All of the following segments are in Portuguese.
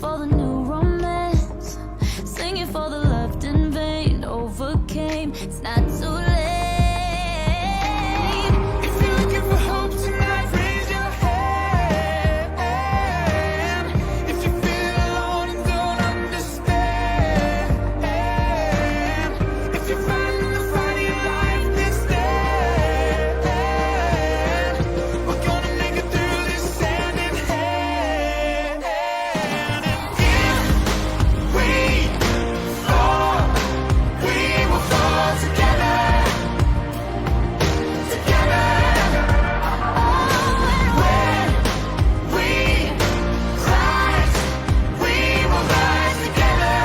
for the new romance, singing for the left in vain, overcame. It's not too late. If you're looking for hope tonight, raise your hand. If you feel alone and don't understand, if you're fighting the fight of your life, then stand. We're gonna make it through this hand in hand. And if we fall, we will fall together. Together. When we rise, we will rise together.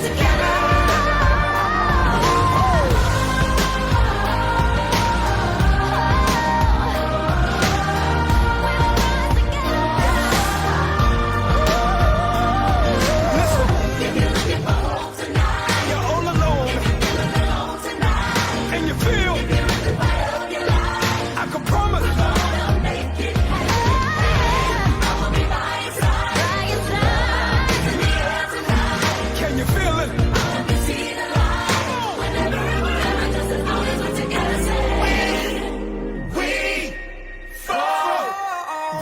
Together. Listen, you're all alone, and you feel I can promise. Can you feel it? We fall,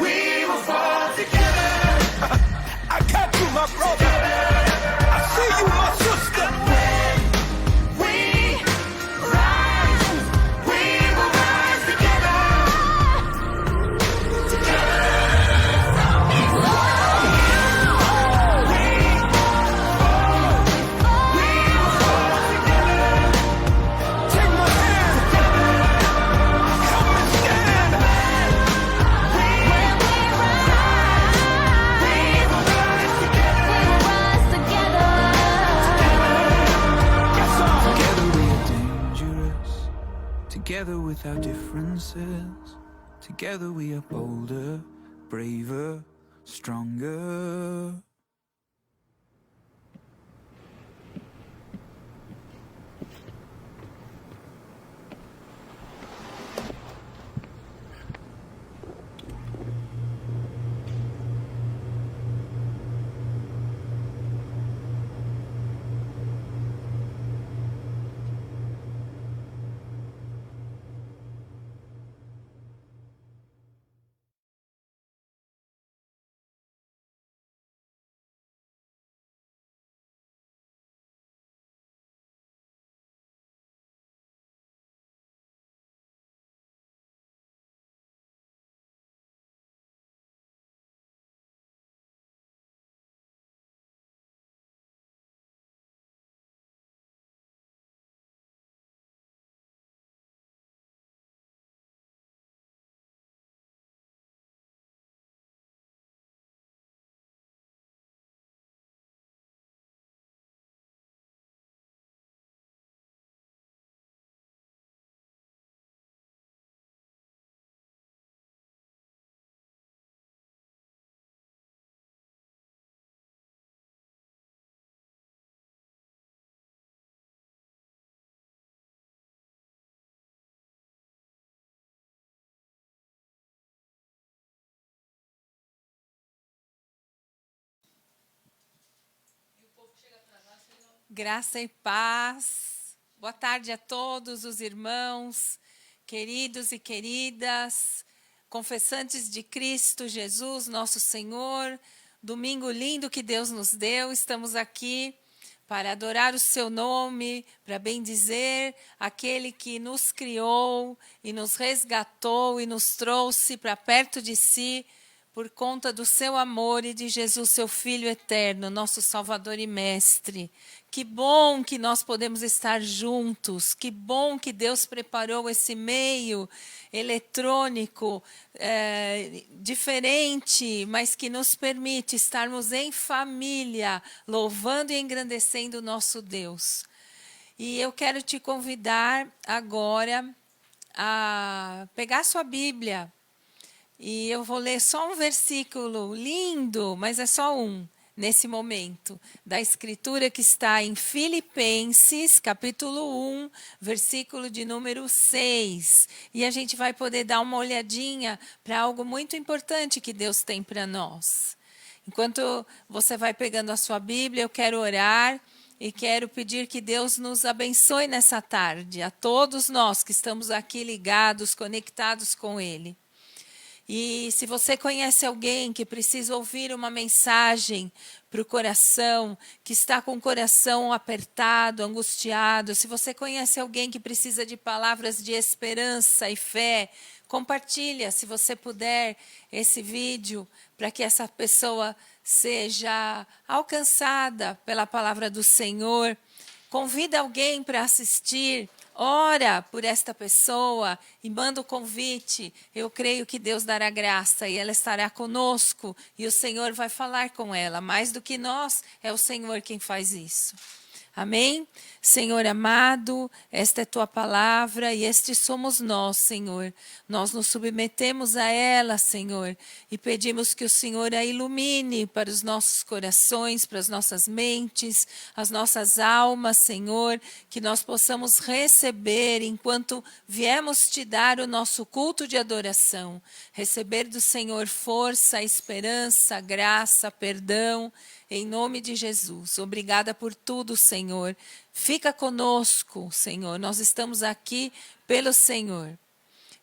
we will fall together. I got you, my brother. I see you, my sister. We rise, we will rise together. Take my hand. Come and stand. We will rise together. Yes, sir. Together we are dangerous. Together with our differences. Together we are bolder, braver, stronger. Graça e paz. Boa tarde a todos os irmãos, queridos e queridas, confessantes de Cristo Jesus, nosso Senhor. Domingo lindo que Deus nos deu. Estamos aqui para adorar o seu nome, para bendizer aquele que nos criou e nos resgatou e nos trouxe para perto de si, por conta do seu amor e de Jesus, seu Filho eterno, nosso Salvador e Mestre. Que bom que nós podemos estar juntos, que bom que Deus preparou esse meio eletrônico diferente, mas que nos permite estarmos em família, louvando e engrandecendo o nosso Deus. E eu quero te convidar agora a pegar sua Bíblia. E eu vou ler só um versículo lindo, mas é só um, nesse momento, da Escritura que está em Filipenses, capítulo 1, versículo de número 6. E a gente vai poder dar uma olhadinha para algo muito importante que Deus tem para nós. Enquanto você vai pegando a sua Bíblia, eu quero orar e quero pedir que Deus nos abençoe nessa tarde, a todos nós que estamos aqui ligados, conectados com Ele. E se você conhece alguém que precisa ouvir uma mensagem para o coração, que está com o coração apertado, angustiado, se você conhece alguém que precisa de palavras de esperança e fé, compartilha, se você puder, esse vídeo para que essa pessoa seja alcançada pela palavra do Senhor. Convida alguém para assistir. Ora por esta pessoa e manda o convite. Eu creio que Deus dará graça e ela estará conosco e o Senhor vai falar com ela. Mais do que nós, é o Senhor quem faz isso. Amém? Senhor amado, esta é tua palavra e estes somos nós, Senhor. Nós nos submetemos a ela, Senhor, e pedimos que o Senhor a ilumine para os nossos corações, para as nossas mentes, as nossas almas, Senhor, que nós possamos receber enquanto viemos te dar o nosso culto de adoração. Receber do Senhor força, esperança, graça, perdão, em nome de Jesus. Obrigada por tudo, Senhor. Fica conosco, Senhor. Nós estamos aqui pelo Senhor.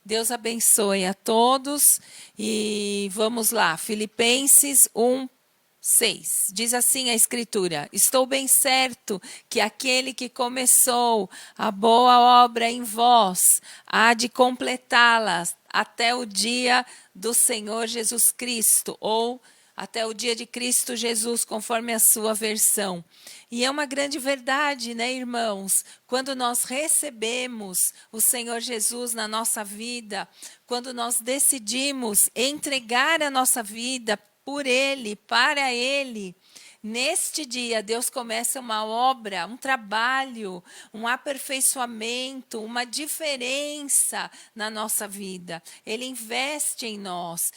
Deus abençoe a todos. E vamos lá. Filipenses 1:6. Diz assim a Escritura: estou bem certo que aquele que começou a boa obra em vós há de completá-la até o dia do Senhor Jesus Cristo, ou até o dia de Cristo Jesus, conforme a sua versão. E é uma grande verdade, né, irmãos? Quando nós recebemos o Senhor Jesus na nossa vida, quando nós decidimos entregar a nossa vida por Ele, para Ele, neste dia, Deus começa uma obra, um trabalho, um aperfeiçoamento, uma diferença na nossa vida. Ele investe em nós,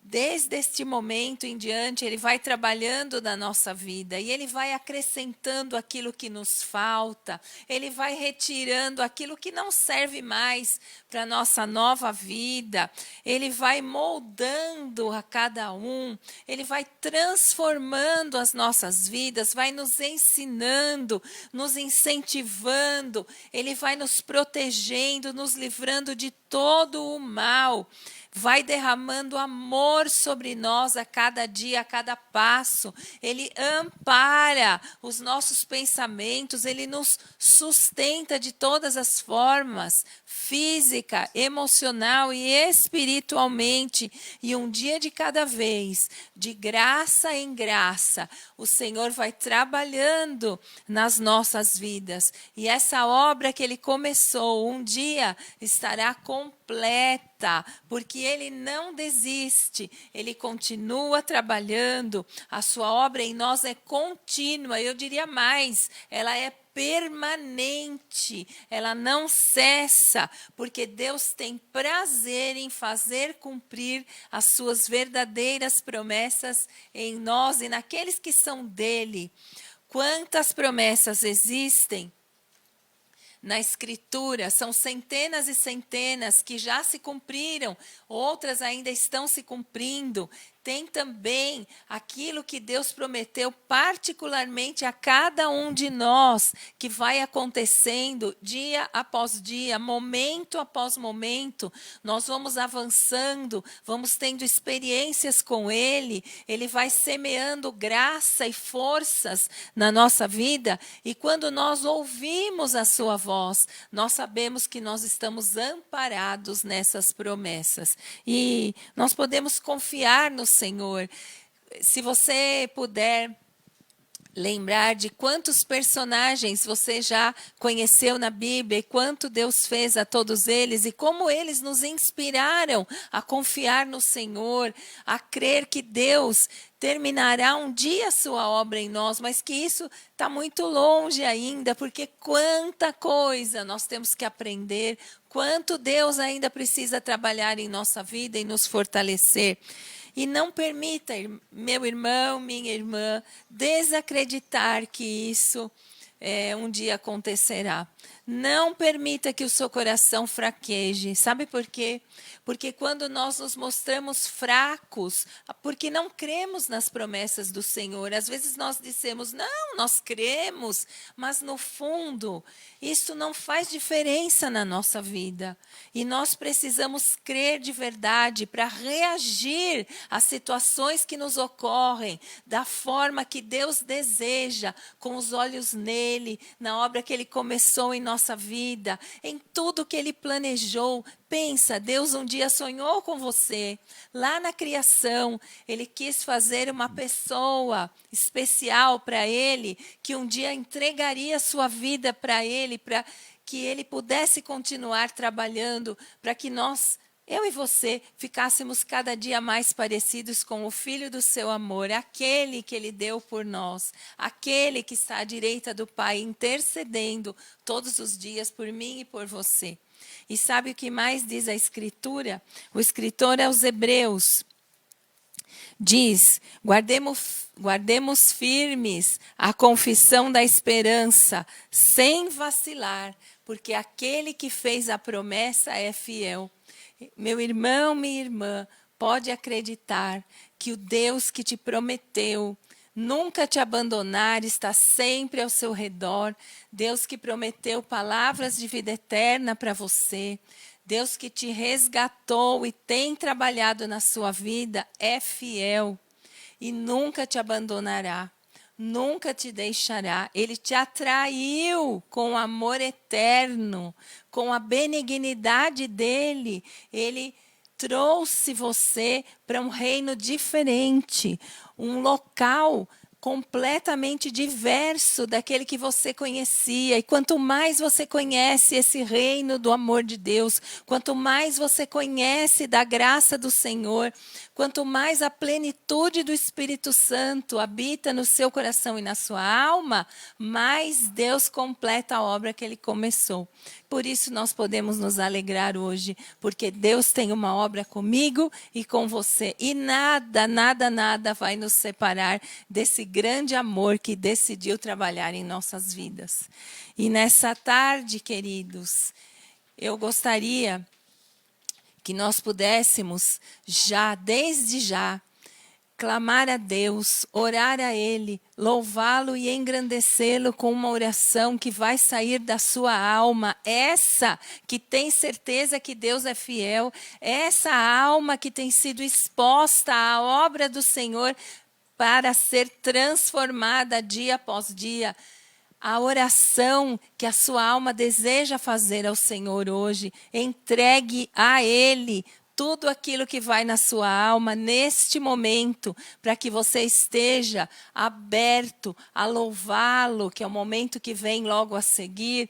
desde este momento em diante, Ele vai trabalhando na nossa vida e Ele vai acrescentando aquilo que nos falta, Ele vai retirando aquilo que não serve mais para a nossa nova vida, Ele vai moldando a cada um, Ele vai transformando as nossas vidas, vai nos ensinando, nos incentivando, Ele vai nos protegendo, nos livrando de todo o mal. Vai derramando amor sobre nós a cada dia, a cada passo. Ele ampara os nossos pensamentos, Ele nos sustenta de todas as formas, física, emocional e espiritualmente. E um dia de cada vez, de graça em graça, o Senhor vai trabalhando nas nossas vidas. E essa obra que Ele começou, um dia estará completa, porque Ele não desiste, Ele continua trabalhando, a sua obra em nós é contínua, eu diria mais, ela é permanente, ela não cessa, porque Deus tem prazer em fazer cumprir as suas verdadeiras promessas em nós e naqueles que são dele. Quantas promessas existem na Escritura? São centenas e centenas que já se cumpriram, outras ainda estão se cumprindo. Tem também aquilo que Deus prometeu particularmente a cada um de nós, que vai acontecendo dia após dia, momento após momento. Nós vamos avançando, vamos tendo experiências com Ele, Ele vai semeando graça e forças na nossa vida, e quando nós ouvimos a sua voz, nós sabemos que nós estamos amparados nessas promessas. E nós podemos confiar no Senhor. Se você puder lembrar de quantos personagens você já conheceu na Bíblia e quanto Deus fez a todos eles e como eles nos inspiraram a confiar no Senhor, a crer que Deus terminará um dia a sua obra em nós, mas que isso está muito longe ainda, porque quanta coisa nós temos que aprender, quanto Deus ainda precisa trabalhar em nossa vida e nos fortalecer. E não permita, meu irmão, minha irmã, desacreditar que isso um dia acontecerá. Não permita que o seu coração fraqueje. Sabe por quê? Porque quando nós nos mostramos fracos, porque não cremos nas promessas do Senhor, às vezes nós dissemos, não, nós cremos, mas no fundo, isso não faz diferença na nossa vida. E nós precisamos crer de verdade para reagir às situações que nos ocorrem da forma que Deus deseja, com os olhos nele, na obra que ele começou em nossa vida, em tudo que ele planejou. Pensa, Deus um dia sonhou com você. Lá na criação, ele quis fazer uma pessoa especial para ele, que um dia entregaria sua vida para ele, para que ele pudesse continuar trabalhando, para que nós, eu e você, ficássemos cada dia mais parecidos com o Filho do seu amor, aquele que ele deu por nós, aquele que está à direita do Pai, intercedendo todos os dias por mim e por você. E sabe o que mais diz a Escritura? O escritor aos Hebreus diz, guardemos firmes a confissão da esperança, sem vacilar, porque aquele que fez a promessa é fiel. Meu irmão, minha irmã, pode acreditar que o Deus que te prometeu nunca te abandonar, está sempre ao seu redor. Deus que prometeu palavras de vida eterna para você. Deus que te resgatou e tem trabalhado na sua vida é fiel e nunca te abandonará, nunca te deixará. Ele te atraiu com amor eterno, com a benignidade dele. Ele trouxe você para um reino diferente, um local completamente diverso daquele que você conhecia. E quanto mais você conhece esse reino do amor de Deus, quanto mais você conhece da graça do Senhor, quanto mais a plenitude do Espírito Santo habita no seu coração e na sua alma, mais Deus completa a obra que ele começou. Por isso nós podemos nos alegrar hoje, porque Deus tem uma obra comigo e com você. E nada, nada, nada vai nos separar desse grande amor que decidiu trabalhar em nossas vidas. E nessa tarde, queridos, eu gostaria que nós pudéssemos já, desde já, clamar a Deus, orar a Ele, louvá-lo e engrandecê-lo com uma oração que vai sair da sua alma. Essa que tem certeza que Deus é fiel, essa alma que tem sido exposta à obra do Senhor para ser transformada dia após dia. A oração que a sua alma deseja fazer ao Senhor hoje, entregue a Ele tudo aquilo que vai na sua alma neste momento, para que você esteja aberto a louvá-lo, que é o momento que vem logo a seguir,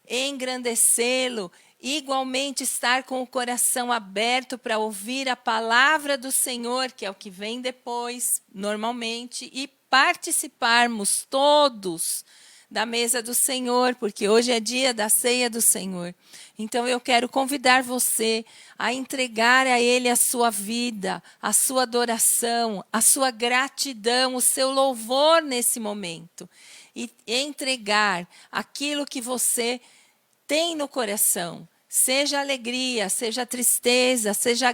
engrandecê-lo, igualmente estar com o coração aberto para ouvir a palavra do Senhor, que é o que vem depois, normalmente, e participarmos todos da mesa do Senhor, porque hoje é dia da ceia do Senhor. Então eu quero convidar você a entregar a Ele a sua vida, a sua adoração, a sua gratidão, o seu louvor nesse momento. E entregar aquilo que você tem no coração. Seja alegria, seja tristeza, seja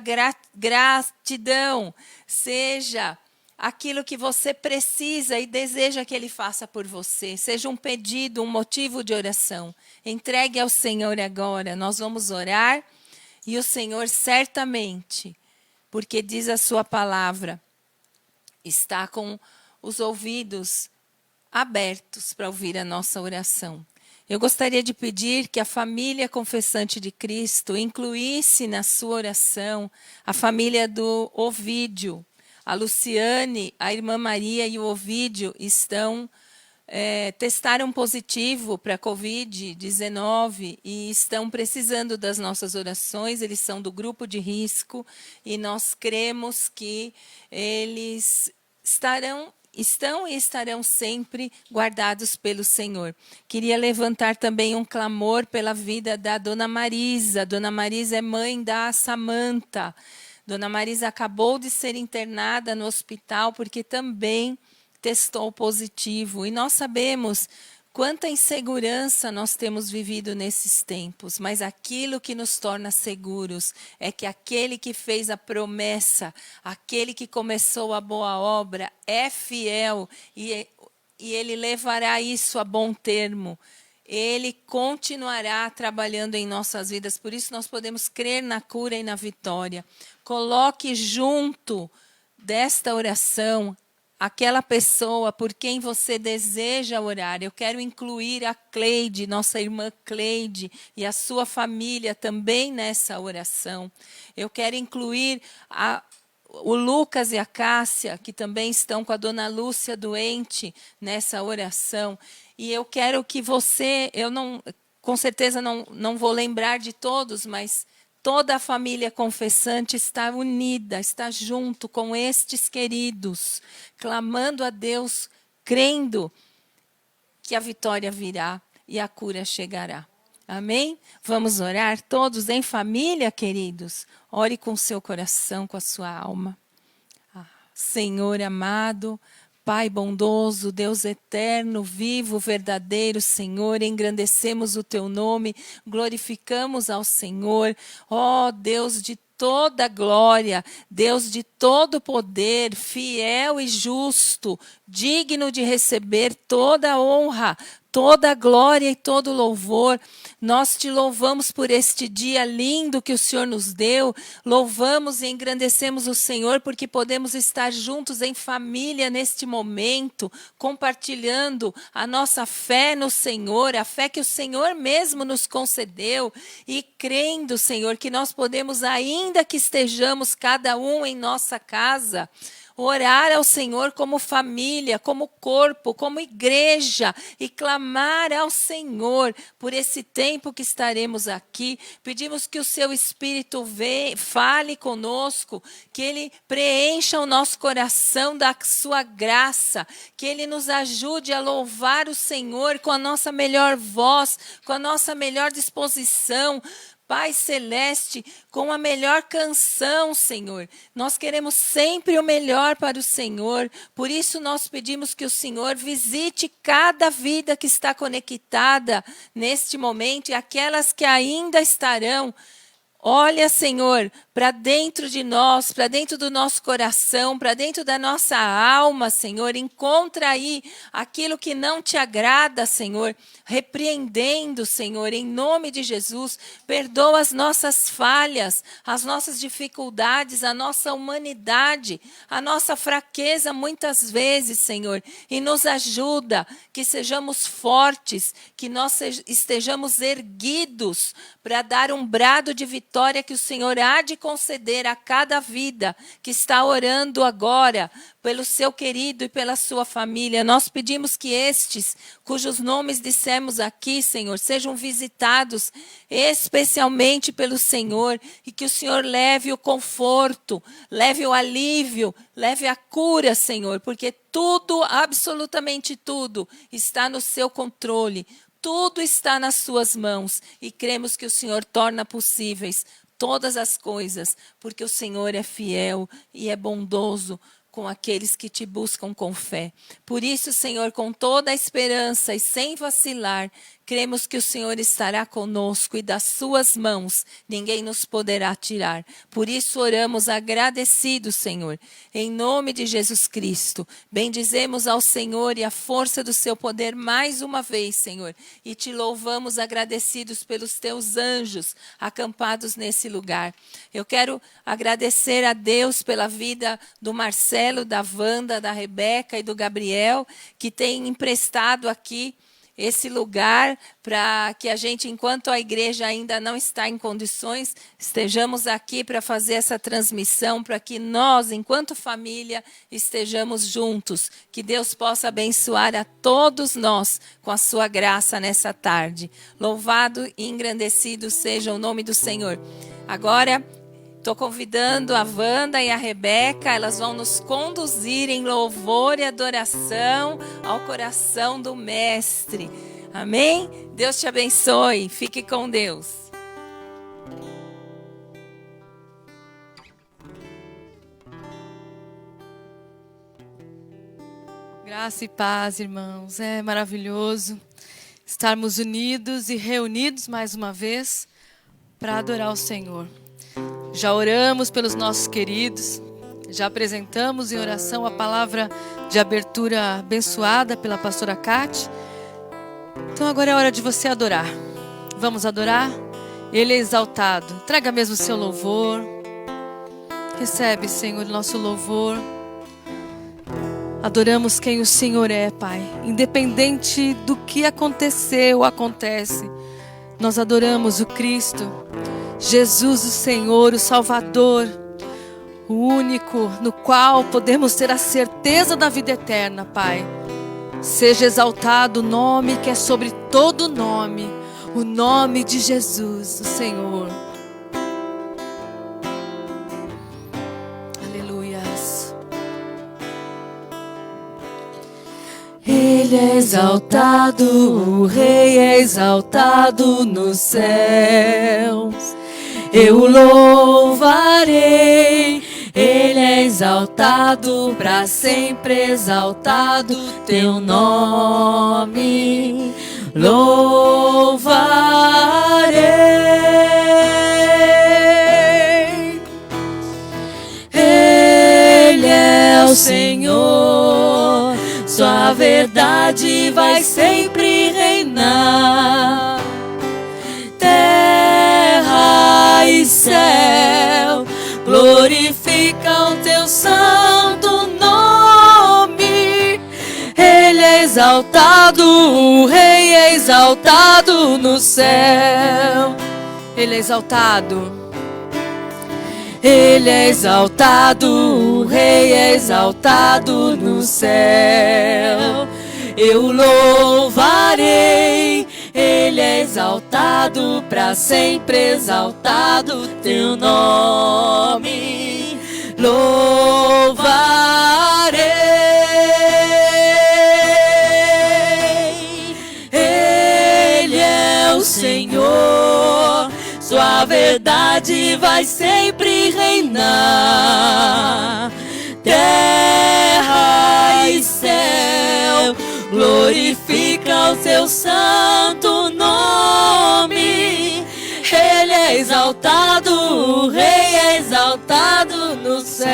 gratidão, seja aquilo que você precisa e deseja que Ele faça por você. Seja um pedido, um motivo de oração. Entregue ao Senhor agora. Nós vamos orar e o Senhor certamente, porque diz a sua palavra, está com os ouvidos abertos para ouvir a nossa oração. Eu gostaria de pedir que a família confessante de Cristo incluísse na sua oração a família do Ovídio. A Luciane, a irmã Maria e o Ovídio testaram positivo para a Covid-19 e estão precisando das nossas orações. Eles são do grupo de risco e nós cremos que eles estão e estarão sempre guardados pelo Senhor. Queria levantar também um clamor pela vida da Dona Marisa. Dona Marisa é mãe da Samanta. Dona Marisa acabou de ser internada no hospital porque também testou positivo. E nós sabemos Quanta insegurança nós temos vivido nesses tempos, mas aquilo que nos torna seguros é que aquele que fez a promessa, aquele que começou a boa obra, é fiel e ele levará isso a bom termo. Ele continuará trabalhando em nossas vidas, por isso nós podemos crer na cura e na vitória. Coloque junto desta oração aquela pessoa por quem você deseja orar. Eu quero incluir a Cleide, nossa irmã Cleide, e a sua família também nessa oração. Eu quero incluir o Lucas e a Cássia, que também estão com a dona Lúcia doente nessa oração. E eu quero que você, com certeza não vou lembrar de todos, mas toda a família confessante está unida, está junto com estes queridos, clamando a Deus, crendo que a vitória virá e a cura chegará. Amém? Vamos orar todos em família, queridos? Ore com o seu coração, com a sua alma. Senhor amado, Pai bondoso, Deus eterno, vivo, verdadeiro, Senhor, engrandecemos o Teu nome, glorificamos ao Senhor, ó Deus de toda glória, Deus de todo poder, fiel e justo, digno de receber toda a honra, toda a glória e todo o louvor. Nós te louvamos por este dia lindo que o Senhor nos deu. Louvamos e engrandecemos o Senhor porque podemos estar juntos em família neste momento, compartilhando a nossa fé no Senhor, a fé que o Senhor mesmo nos concedeu e crendo, Senhor, que nós podemos, ainda que estejamos cada um em nossa casa, orar ao Senhor como família, como corpo, como igreja e clamar ao Senhor por esse tempo que estaremos aqui. Pedimos que o Seu Espírito fale conosco, que Ele preencha o nosso coração da Sua graça, que Ele nos ajude a louvar o Senhor com a nossa melhor voz, com a nossa melhor disposição, Pai Celeste, com a melhor canção, Senhor. Nós queremos sempre o melhor para o Senhor. Por isso nós pedimos que o Senhor visite cada vida que está conectada neste momento e aquelas que ainda estarão. Olha, Senhor, para dentro de nós, para dentro do nosso coração, para dentro da nossa alma, Senhor. Encontra aí aquilo que não te agrada, Senhor. Repreendendo, Senhor, em nome de Jesus. Perdoa as nossas falhas, as nossas dificuldades, a nossa humanidade, a nossa fraqueza muitas vezes, Senhor. E nos ajuda que sejamos fortes, que nós estejamos erguidos para dar um brado de vitória que o Senhor há de conceder a cada vida que está orando agora pelo seu querido e pela sua família. Nós pedimos que estes, cujos nomes dissemos aqui, Senhor, sejam visitados especialmente pelo Senhor e que o Senhor leve o conforto, leve o alívio, leve a cura, Senhor, porque tudo, absolutamente tudo, está no seu controle. Tudo está nas suas mãos e cremos que o Senhor torna possíveis todas as coisas, porque o Senhor é fiel e é bondoso com aqueles que te buscam com fé. Por isso, Senhor, com toda a esperança e sem vacilar, cremos que o Senhor estará conosco e das suas mãos ninguém nos poderá tirar. Por isso oramos agradecidos, Senhor, em nome de Jesus Cristo. Bendizemos ao Senhor e a força do seu poder mais uma vez, Senhor, e te louvamos agradecidos pelos teus anjos acampados nesse lugar. Eu quero agradecer a Deus pela vida do Marcelo, da Wanda, da Rebeca e do Gabriel, que têm emprestado aqui esse lugar para que a gente, enquanto a igreja ainda não está em condições, estejamos aqui para fazer essa transmissão, para que nós, enquanto família, estejamos juntos. Que Deus possa abençoar a todos nós com a sua graça nessa tarde. Louvado e engrandecido seja o nome do Senhor. Agora, estou convidando a Wanda e a Rebeca, elas vão nos conduzir em louvor e adoração ao coração do Mestre. Amém? Deus te abençoe. Fique com Deus. Graça e paz, irmãos. É maravilhoso estarmos unidos e reunidos mais uma vez para adorar o Senhor. Já oramos pelos nossos queridos, já apresentamos em oração a palavra de abertura abençoada pela pastora Cátia. Então agora é hora de você adorar. Vamos adorar? Ele é exaltado. Traga mesmo o seu louvor. Recebe, Senhor, o nosso louvor. Adoramos quem o Senhor é, Pai. Independente do que aconteceu ou acontece, nós adoramos o Cristo, Jesus, o Senhor, o Salvador, o único no qual podemos ter a certeza da vida eterna, Pai. Seja exaltado o nome que é sobre todo nome, o nome de Jesus, o Senhor. Aleluias. Ele é exaltado, o Rei é exaltado nos céus. Eu o louvarei, Ele é exaltado, para sempre exaltado teu nome. Louvarei. Ele é o Senhor, sua verdade vai sempre reinar. Terra e céu glorificam teu santo nome. Ele é exaltado, o Rei é exaltado no céu. Ele é exaltado. Ele é exaltado, o Rei é exaltado no céu. Eu louvarei, Ele é exaltado, para sempre exaltado teu nome. Louvarei. Ele é o Senhor, sua verdade vai sempre reinar. Terra e céu glorifica o seu santo nome. Ele é exaltado, o Rei é exaltado no céu.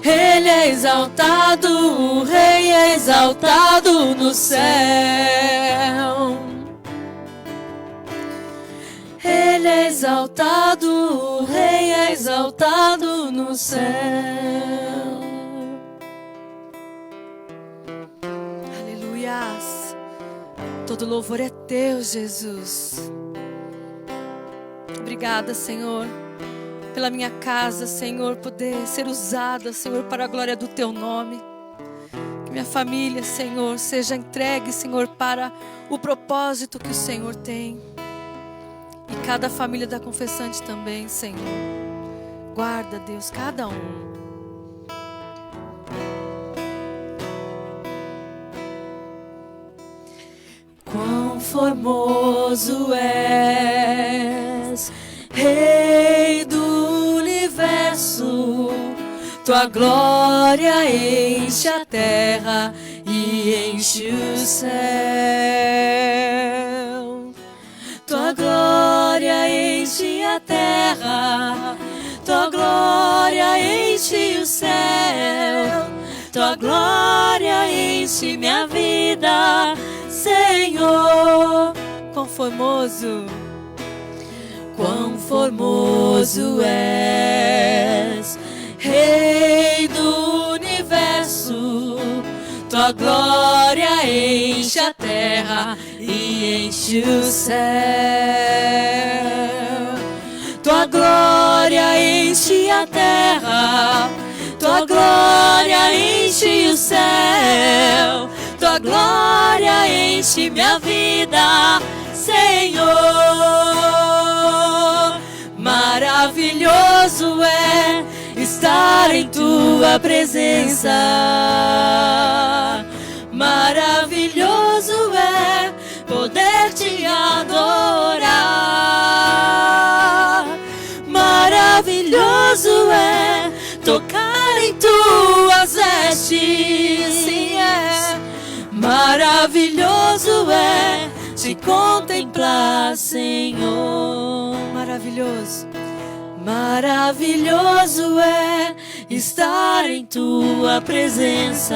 Ele é exaltado, o Rei é exaltado no céu. Ele é exaltado, o Rei é exaltado no céu. Aleluias. Todo louvor é teu, Jesus. Obrigada, Senhor, pela minha casa, Senhor, poder ser usada, Senhor, para a glória do teu nome. Que minha família, Senhor, seja entregue, Senhor, para o propósito que o Senhor tem. E cada família da Confessante também, Senhor. Guarda, Deus, cada um. Quão formoso és, Rei do universo. Tua glória enche a terra e enche o céu. Tua glória enche a terra, tua glória enche o céu. Tua glória enche minha vida, Senhor. Quão formoso, quão formoso és, Rei do universo. Tua glória enche a terra e enche o céu. Tua glória enche a terra, tua glória enche o céu. Tua glória enche minha vida, Senhor. Maravilhoso é estar em tua presença. Maravilhoso é poder te adorar. Maravilhoso é tocar em tuas vestes. Sim, é. contemplar, Senhor. Maravilhoso. Maravilhoso é estar em tua presença.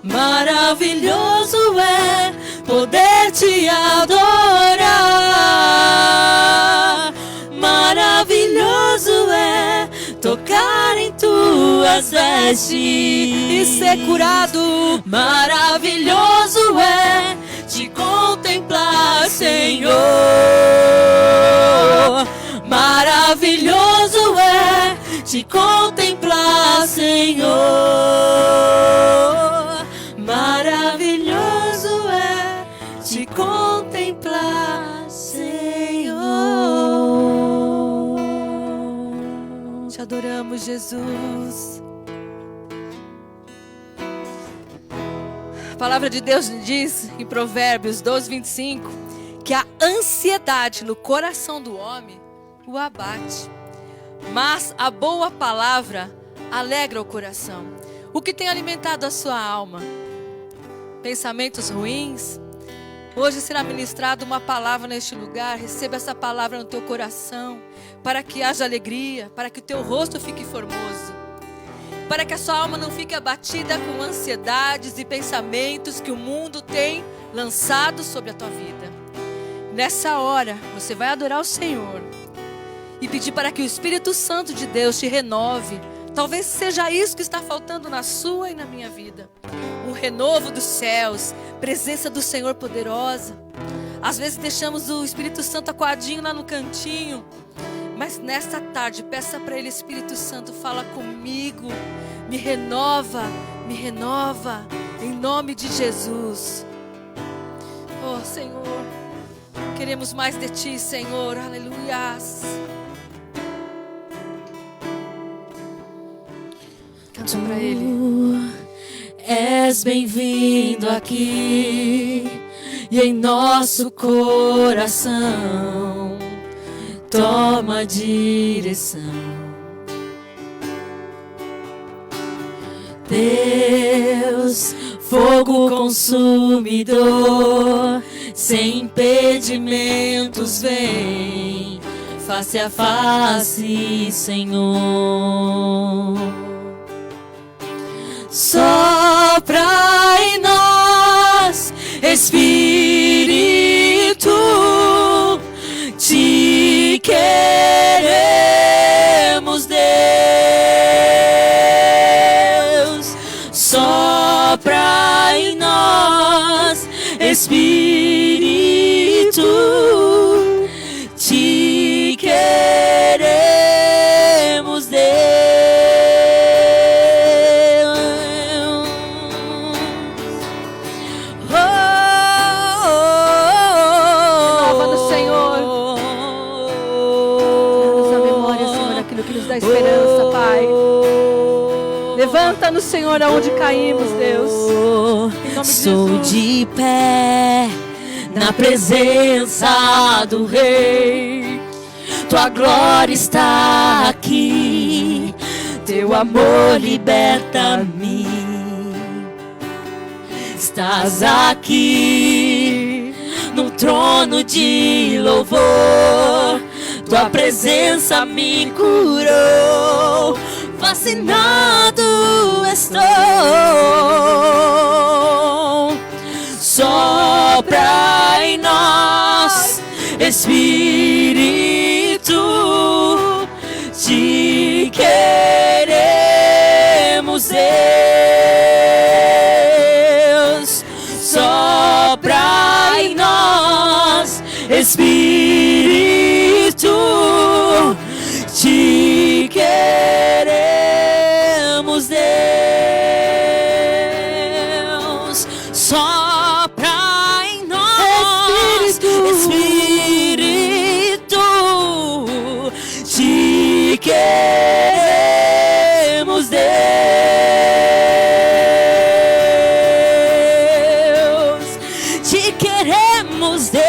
Maravilhoso é poder te adorar. Maravilhoso é tocar em tuas vestes E ser curado. Maravilhoso é te contemplar, Senhor. Maravilhoso é te contemplar, Senhor. Maravilhoso é te contemplar, Senhor. Te adoramos, Jesus. A palavra de Deus diz em Provérbios 12:25 que a ansiedade no coração do homem o abate, mas a boa palavra alegra o coração. O que tem alimentado a sua alma? Pensamentos ruins? Hoje será ministrada uma palavra neste lugar. Receba essa palavra no teu coração, para que haja alegria, para que o teu rosto fique formoso, para que a sua alma não fique abatida com ansiedades e pensamentos que o mundo tem lançado sobre a tua vida. Nessa hora, você vai adorar o Senhor e pedir para que o Espírito Santo de Deus te renove. Talvez seja isso que está faltando na sua e na minha vida. Um renovo dos céus, presença do Senhor poderosa. Às vezes deixamos o Espírito Santo acuadinho lá no cantinho, mas nesta tarde, peça para Ele: Espírito Santo, fala comigo, me renova, em nome de Jesus. Oh Senhor, queremos mais de Ti, Senhor, aleluias. Canta para Ele. És bem-vindo aqui e em nosso coração. Toma a direção. Deus, fogo consumidor, sem impedimentos vem, face a face, Senhor. Sopra em nós, Espírito, te queremos, Deus. Sopra em nós, Espírito, te queremos, Deus. Da esperança, Pai. Levanta-nos, Senhor, aonde caímos, Deus. Em nome de Estou Jesus. de pé na presença do Rei. Tua glória está aqui. Teu amor liberta-me. Estás aqui no trono de louvor. Tua presença me curou, fascinado estou. Sopra em nós, Espírito, te queremos, Deus. Sopra em nós, Espírito, te queremos, Deus. Sopra em nós, Espírito, te queremos, Deus. Te queremos, Deus.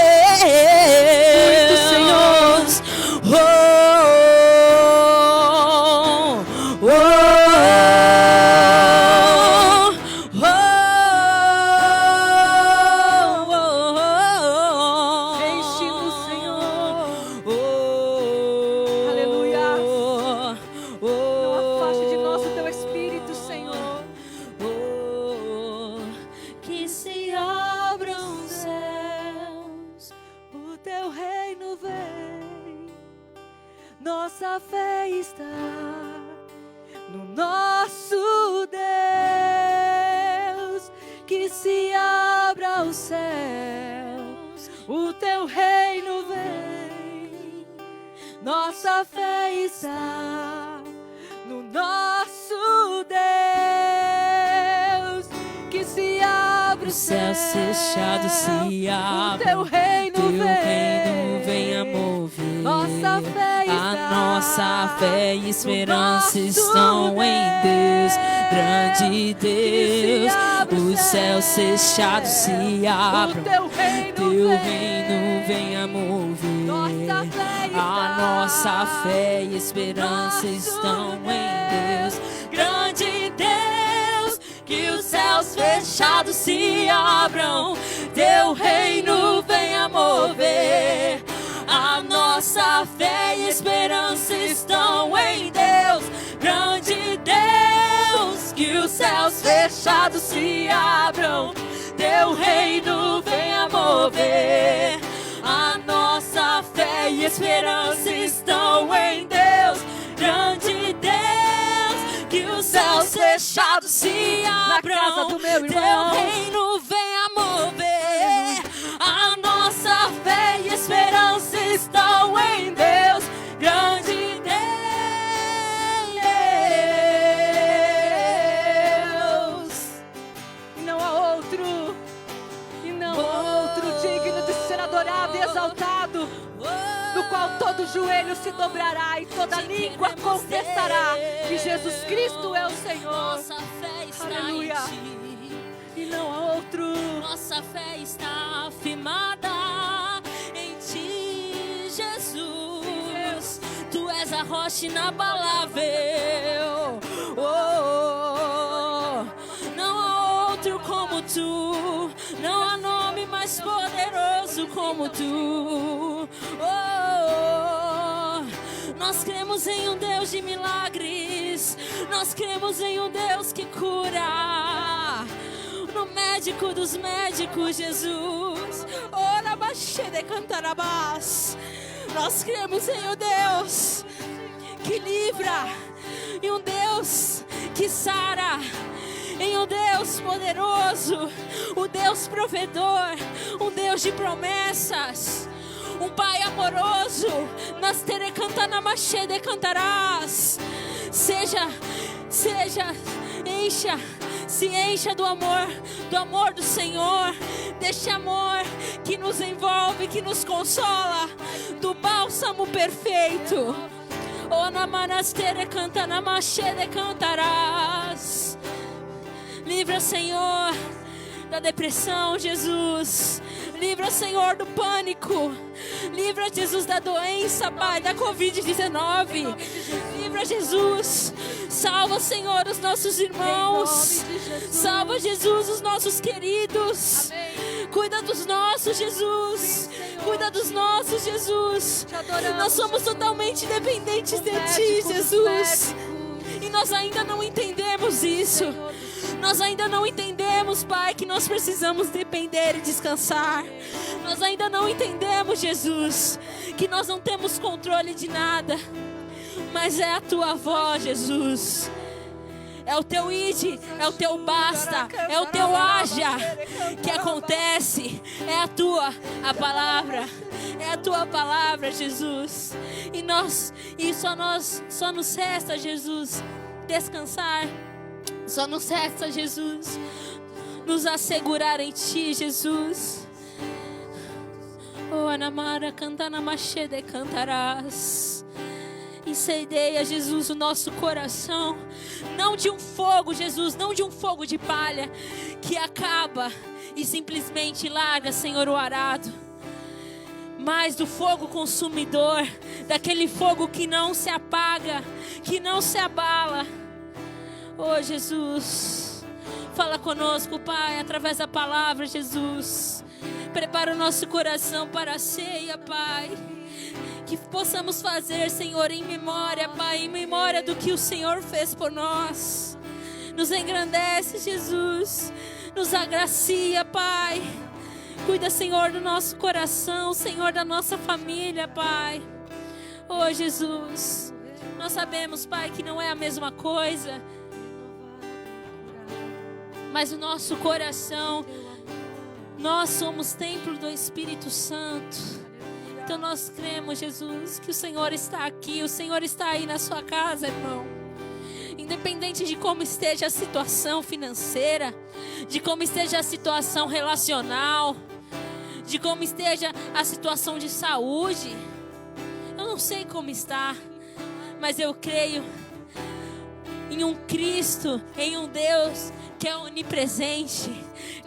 Nossa fé está no nosso Deus, que se abre os céus fechados, se abre, o teu reino venha mover. Nossa fé está, a nossa fé e esperança estão em Deus, grande Deus. Os céus fechados se abrem, o teu reino venha mover. A nossa fé e esperança estão em Deus, grande Deus. Que os céus fechados se abram, teu reino venha mover. A nossa fé e esperança estão em Deus, grande Deus. Que os céus fechados se abram, teu reino venha mover. A nossa fé e esperança estão em Deus, grande Deus. Que os céus fechados se abram, teu reino venha mover. A nossa fé e esperança estão em Deus, grande Deus. E não há outro digno de ser adorado e exaltado, no qual todo joelho se dobrará e toda língua confessará que Jesus Cristo é o Senhor. Nossa fé está Aleluia. em ti. E não há outro. Nossa fé está firmada em ti, Jesus. Tu és a rocha inabalável. Não há outro como tu. Não há nome mais poderoso como tu. Nós cremos em um Deus de milagres. Nós cremos em um Deus que cura. No médico dos médicos, Jesus. Ora, de cantarabás. Nós cremos em um Deus que livra, em um Deus que sara, em um Deus poderoso, um Deus provedor, um Deus de promessas, um Pai amoroso. Nas terecantanamashe de cantarás. Se encha do amor do Senhor, deste amor que nos envolve, que nos consola, do bálsamo perfeito. O namanastere canta namashe de cantarás. Livra, Senhor, da depressão, Jesus. Livra, Senhor, do pânico. Livra, Jesus, da doença, Pai, da Covid-19. Livra, Jesus. Salva, Senhor, os nossos irmãos. Salva, Jesus, os nossos queridos. Cuida dos nossos, Jesus. Cuida dos nossos, Jesus. Nós somos totalmente dependentes de Ti, Jesus. E nós ainda não entendemos isso. Nós ainda não entendemos, Pai, que nós precisamos depender e descansar. Nós ainda não entendemos, Jesus, que nós não temos controle de nada. Mas é a Tua voz, Jesus. É o Teu ide, é o Teu basta, é o Teu haja que acontece. É a palavra. É a Tua palavra, Jesus. E só nos resta, Jesus, descansar. Só nos resta, Jesus, nos assegurar em Ti, Jesus. Oh, Anamara, cantana machede cantarás. Incendeia, Jesus, o nosso coração. Não de um fogo, Jesus, não de um fogo de palha que acaba e simplesmente larga, Senhor, o arado. Mas do fogo consumidor, daquele fogo que não se apaga, que não se abala. Oh, Jesus, fala conosco, Pai, através da palavra, Jesus. Prepara o nosso coração para a ceia, Pai. Que possamos fazer, Senhor, em memória, Pai, em memória do que o Senhor fez por nós. Nos engrandece, Jesus. Nos agracia, Pai. Cuida, Senhor, do nosso coração, Senhor, da nossa família, Pai. Oh, Jesus, nós sabemos, Pai, que não é a mesma coisa. Mas o nosso coração, nós somos templo do Espírito Santo. Então nós cremos, Jesus, que o Senhor está aqui, o Senhor está aí na sua casa, irmão. Independente de como esteja a situação financeira, de como esteja a situação relacional, de como esteja a situação de saúde, eu não sei como está, mas eu creio em um Cristo, em um Deus que é onipresente,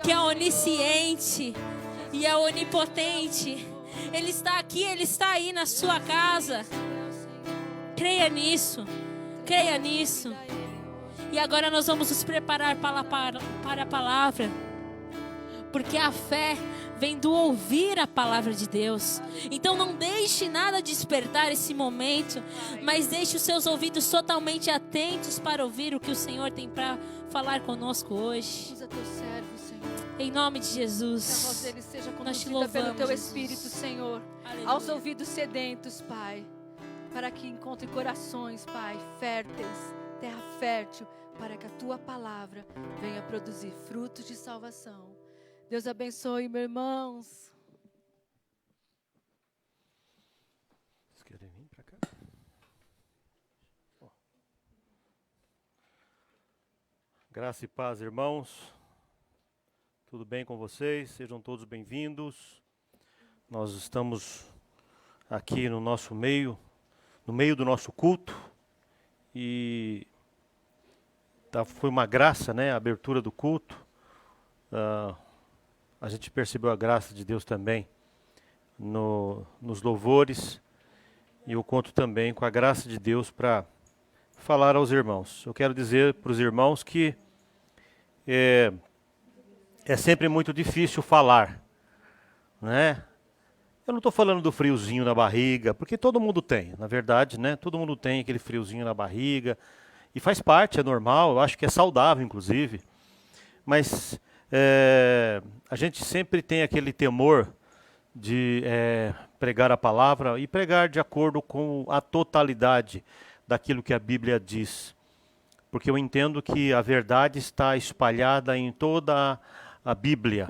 que é onisciente e é onipotente. Ele está aqui, Ele está aí na sua casa. Creia nisso, creia nisso. E agora nós vamos nos preparar para a palavra, porque a fé vem do ouvir a palavra de Deus. Então não deixe nada despertar esse momento, mas deixe os seus ouvidos totalmente atentos para ouvir o que o Senhor tem para falar conosco hoje. Usa teu servo, Senhor. Em nome de Jesus. Que a voz dele seja Nós te conduzida louvamos, pelo teu Jesus. Espírito, Senhor. Aleluia. Aos ouvidos sedentos, Pai. Para que encontre corações, Pai, férteis, terra fértil, para que a tua palavra venha produzir frutos de salvação. Deus abençoe, meus irmãos. Vocês querem vir para cá? Graça e paz, irmãos. Tudo bem com vocês? Sejam todos bem-vindos. Nós estamos aqui no nosso meio, no meio do nosso culto. E foi uma graça, né, a abertura do culto. A gente percebeu a graça de Deus também nos louvores, e eu conto também com a graça de Deus para falar aos irmãos. Eu quero dizer para os irmãos que é sempre muito difícil falar, né? Eu não estou falando do friozinho na barriga, porque todo mundo tem, na verdade, né? Todo mundo tem aquele friozinho na barriga, e faz parte, é normal, eu acho que é saudável, inclusive. Mas a gente sempre tem aquele temor de pregar a palavra e pregar de acordo com a totalidade daquilo que a Bíblia diz. Porque eu entendo que a verdade está espalhada em toda a Bíblia.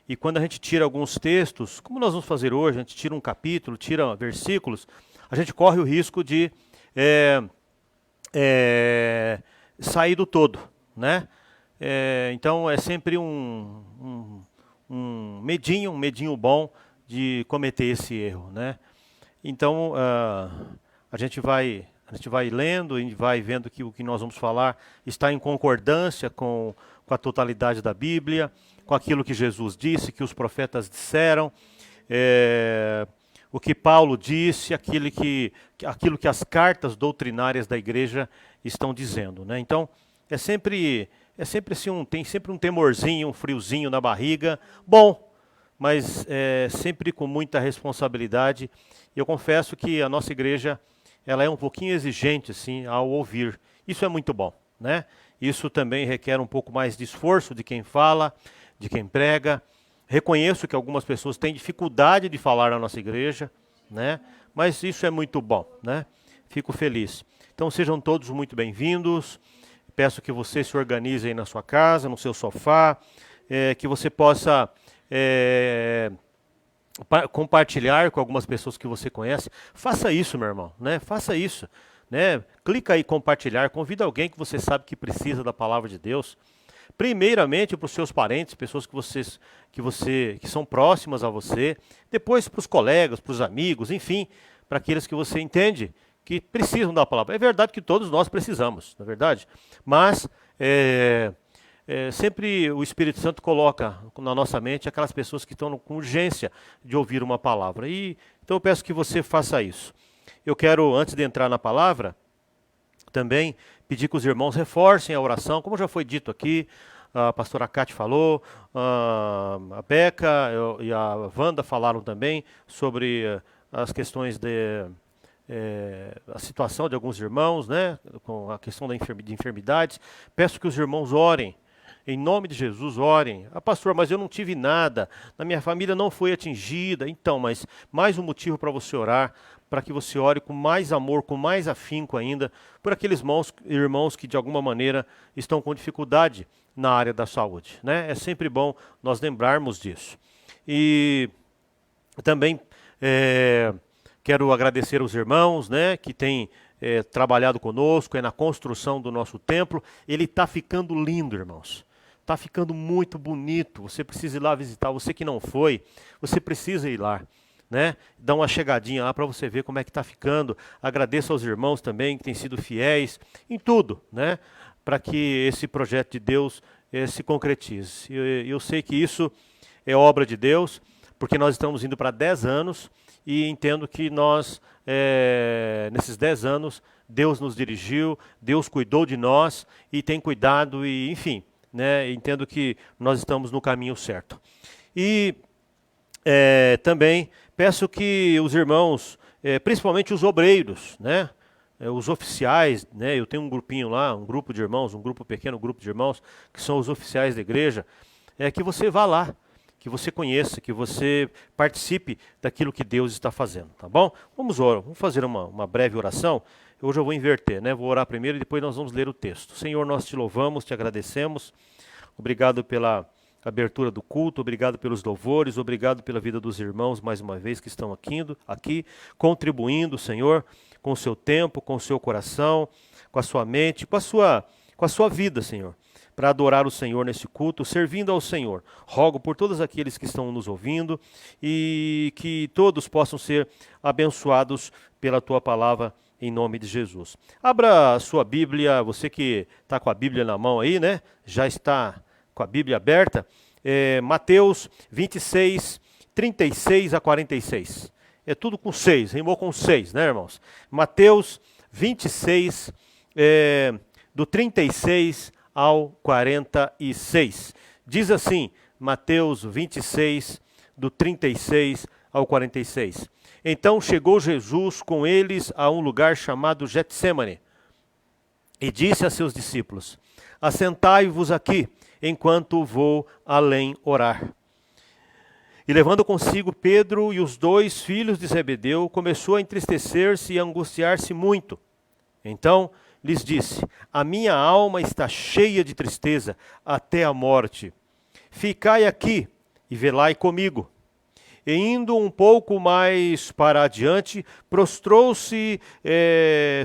E quando a gente tira alguns textos, como nós vamos fazer hoje, a gente tira um capítulo, tira versículos, a gente corre o risco de sair do todo, né? Então é sempre um medinho bom de cometer esse erro, né? Então a gente vai lendo e vai vendo que o que nós vamos falar está em concordância com a totalidade da Bíblia, com aquilo que Jesus disse, que os profetas disseram, o que Paulo disse, aquilo que as cartas doutrinárias da igreja estão dizendo, né? Então é sempre assim, tem sempre um temorzinho, um friozinho na barriga, bom, mas sempre com muita responsabilidade. Eu confesso que a nossa igreja, ela é um pouquinho exigente assim ao ouvir. Isso é muito bom, né? Isso também requer um pouco mais de esforço de quem fala, de quem prega. Reconheço que algumas pessoas têm dificuldade de falar na nossa igreja, né? Mas isso é muito bom, né? Fico feliz. Então sejam todos muito bem-vindos. Peço que você se organize aí na sua casa, no seu sofá, que você possa compartilhar com algumas pessoas que você conhece. Faça isso, meu irmão, né? Faça isso, né? Clica aí em compartilhar, convida alguém que você sabe que precisa da palavra de Deus. Primeiramente para os seus parentes, pessoas que são próximas a você, depois para os colegas, para os amigos, enfim, para aqueles que você entende que precisam da palavra. É verdade que todos nós precisamos, não é verdade? Mas sempre o Espírito Santo coloca na nossa mente aquelas pessoas que estão com urgência de ouvir uma palavra. Então eu peço que você faça isso. Eu quero, antes de entrar na palavra, também pedir que os irmãos reforcem a oração, como já foi dito aqui, a pastora Cátia falou, a Beca e a Wanda falaram também sobre as questões a situação de alguns irmãos, né, com a questão de enfermidades. Peço que os irmãos orem, em nome de Jesus, orem. Pastor, mas eu não tive nada, na minha família não foi atingida. Então, mas mais um motivo para você orar, para que você ore com mais amor, com mais afinco ainda, por aqueles irmãos que de alguma maneira estão com dificuldade na área da saúde, né? É sempre bom nós lembrarmos disso. E também Quero agradecer aos irmãos, né, que têm trabalhado conosco, na construção do nosso templo. Ele está ficando lindo, irmãos. Está ficando muito bonito. Você precisa ir lá visitar. Você que não foi, você precisa ir lá, né? Dá uma chegadinha lá para você ver como é que está ficando. Agradeço aos irmãos também que têm sido fiéis em tudo, né? Para que esse projeto de Deus se concretize. Eu sei que isso é obra de Deus, porque nós estamos indo para 10 anos e entendo que nós, nesses 10 anos, Deus nos dirigiu, Deus cuidou de nós e tem cuidado, e enfim, né, entendo que nós estamos no caminho certo. E também peço que os irmãos, principalmente os obreiros, né, os oficiais, né, eu tenho um grupinho lá, um grupo de irmãos, um pequeno grupo de irmãos, que são os oficiais da igreja, que você vá lá, que você conheça, que você participe daquilo que Deus está fazendo, tá bom? Vamos fazer uma breve oração. Hoje eu vou inverter, né? Vou orar primeiro e depois nós vamos ler o texto. Senhor, nós te louvamos, te agradecemos. Obrigado pela abertura do culto, obrigado pelos louvores, obrigado pela vida dos irmãos, mais uma vez, que estão aqui contribuindo, Senhor, com o seu tempo, com o seu coração, com a sua mente, com a sua vida, Senhor, para adorar o Senhor nesse culto, servindo ao Senhor. Rogo por todos aqueles que estão nos ouvindo e que todos possam ser abençoados pela tua palavra, em nome de Jesus. Abra a sua Bíblia, você que está com a Bíblia na mão aí, né? Já está com a Bíblia aberta. Mateus 26, 36 a 46. É tudo com 6, rimou com 6, né, irmãos? Mateus 26, do 36 ao 46. Diz assim, Mateus 26, do 36 ao 46. Então chegou Jesus com eles a um lugar chamado Getsêmane e disse a seus discípulos: assentai-vos aqui, enquanto vou além orar. E levando consigo Pedro e os 2 filhos de Zebedeu, começou a entristecer-se e a angustiar-se muito. Então lhes disse: a minha alma está cheia de tristeza até a morte. Ficai aqui e velai comigo. E indo um pouco mais para adiante, prostrou-se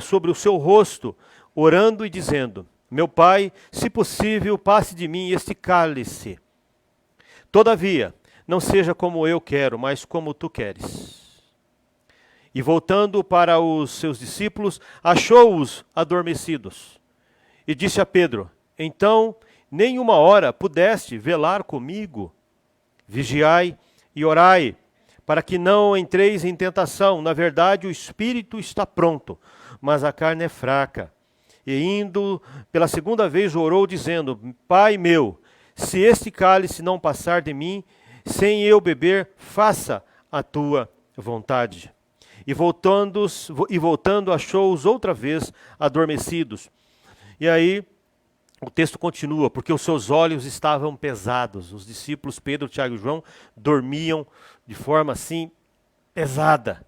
sobre o seu rosto, orando e dizendo: meu Pai, se possível, passe de mim este cálice. Todavia, não seja como eu quero, mas como tu queres. E voltando para os seus discípulos, achou-os adormecidos. E disse a Pedro: então, nem uma hora pudeste velar comigo? Vigiai e orai, para que não entreis em tentação. Na verdade, o espírito está pronto, mas a carne é fraca. E indo pela segunda vez orou, dizendo: Pai meu, se este cálice não passar de mim, sem eu beber, faça a tua vontade. E voltando achou-os outra vez adormecidos. E aí o texto continua, porque os seus olhos estavam pesados. Os discípulos Pedro, Tiago e João dormiam de forma assim pesada.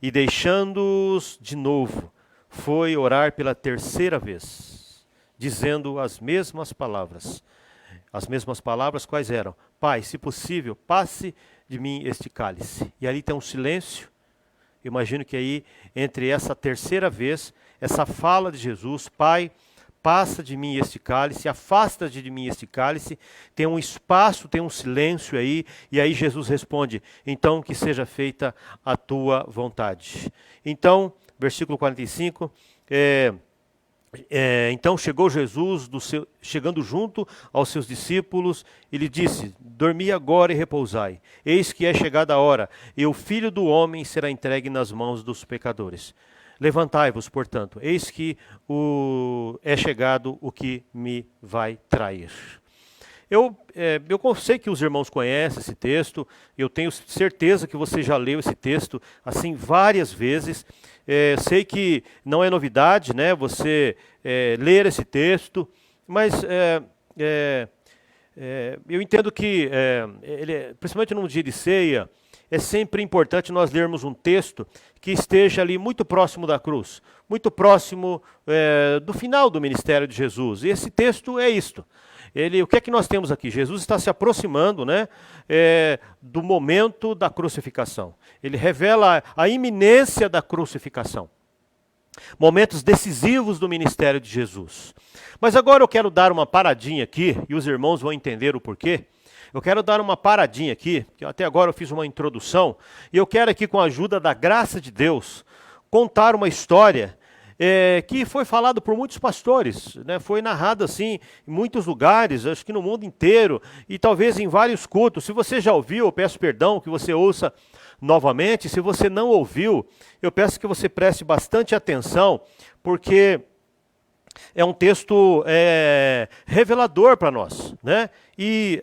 E deixando-os de novo, foi orar pela terceira vez, dizendo as mesmas palavras. As mesmas palavras quais eram? Pai, se possível, passe de mim este cálice. E ali tem um silêncio. Imagino que aí, entre essa terceira vez, essa fala de Jesus, Pai, passa de mim este cálice, afasta de mim este cálice, tem um espaço, tem um silêncio aí, e aí Jesus responde: então que seja feita a tua vontade. Então, versículo 45, então chegou Jesus, chegando junto aos seus discípulos, e lhe disse: dormi agora e repousai, eis que é chegada a hora, e o Filho do Homem será entregue nas mãos dos pecadores. Levantai-vos, portanto, eis que é chegado o que me vai trair. Eu sei que os irmãos conhecem esse texto, eu tenho certeza que você já leu esse texto assim várias vezes. Sei que não é novidade, né, você ler esse texto, mas eu entendo que, principalmente num dia de ceia, é sempre importante nós lermos um texto que esteja ali muito próximo da cruz, muito próximo do final do ministério de Jesus. E esse texto é isto. O que é que nós temos aqui? Jesus está se aproximando, né, do momento da crucificação. Ele revela a iminência da crucificação. Momentos decisivos do ministério de Jesus. Mas agora eu quero dar uma paradinha aqui, e os irmãos vão entender o porquê. Eu quero dar uma paradinha aqui, que até agora eu fiz uma introdução, e eu quero aqui, com a ajuda da graça de Deus, contar uma história que foi falado por muitos pastores, né? Foi narrado assim em muitos lugares, acho que no mundo inteiro, e talvez em vários cultos. Se você já ouviu, eu peço perdão que você ouça novamente. Se você não ouviu, eu peço que você preste bastante atenção, porque é um texto revelador para nós, né? E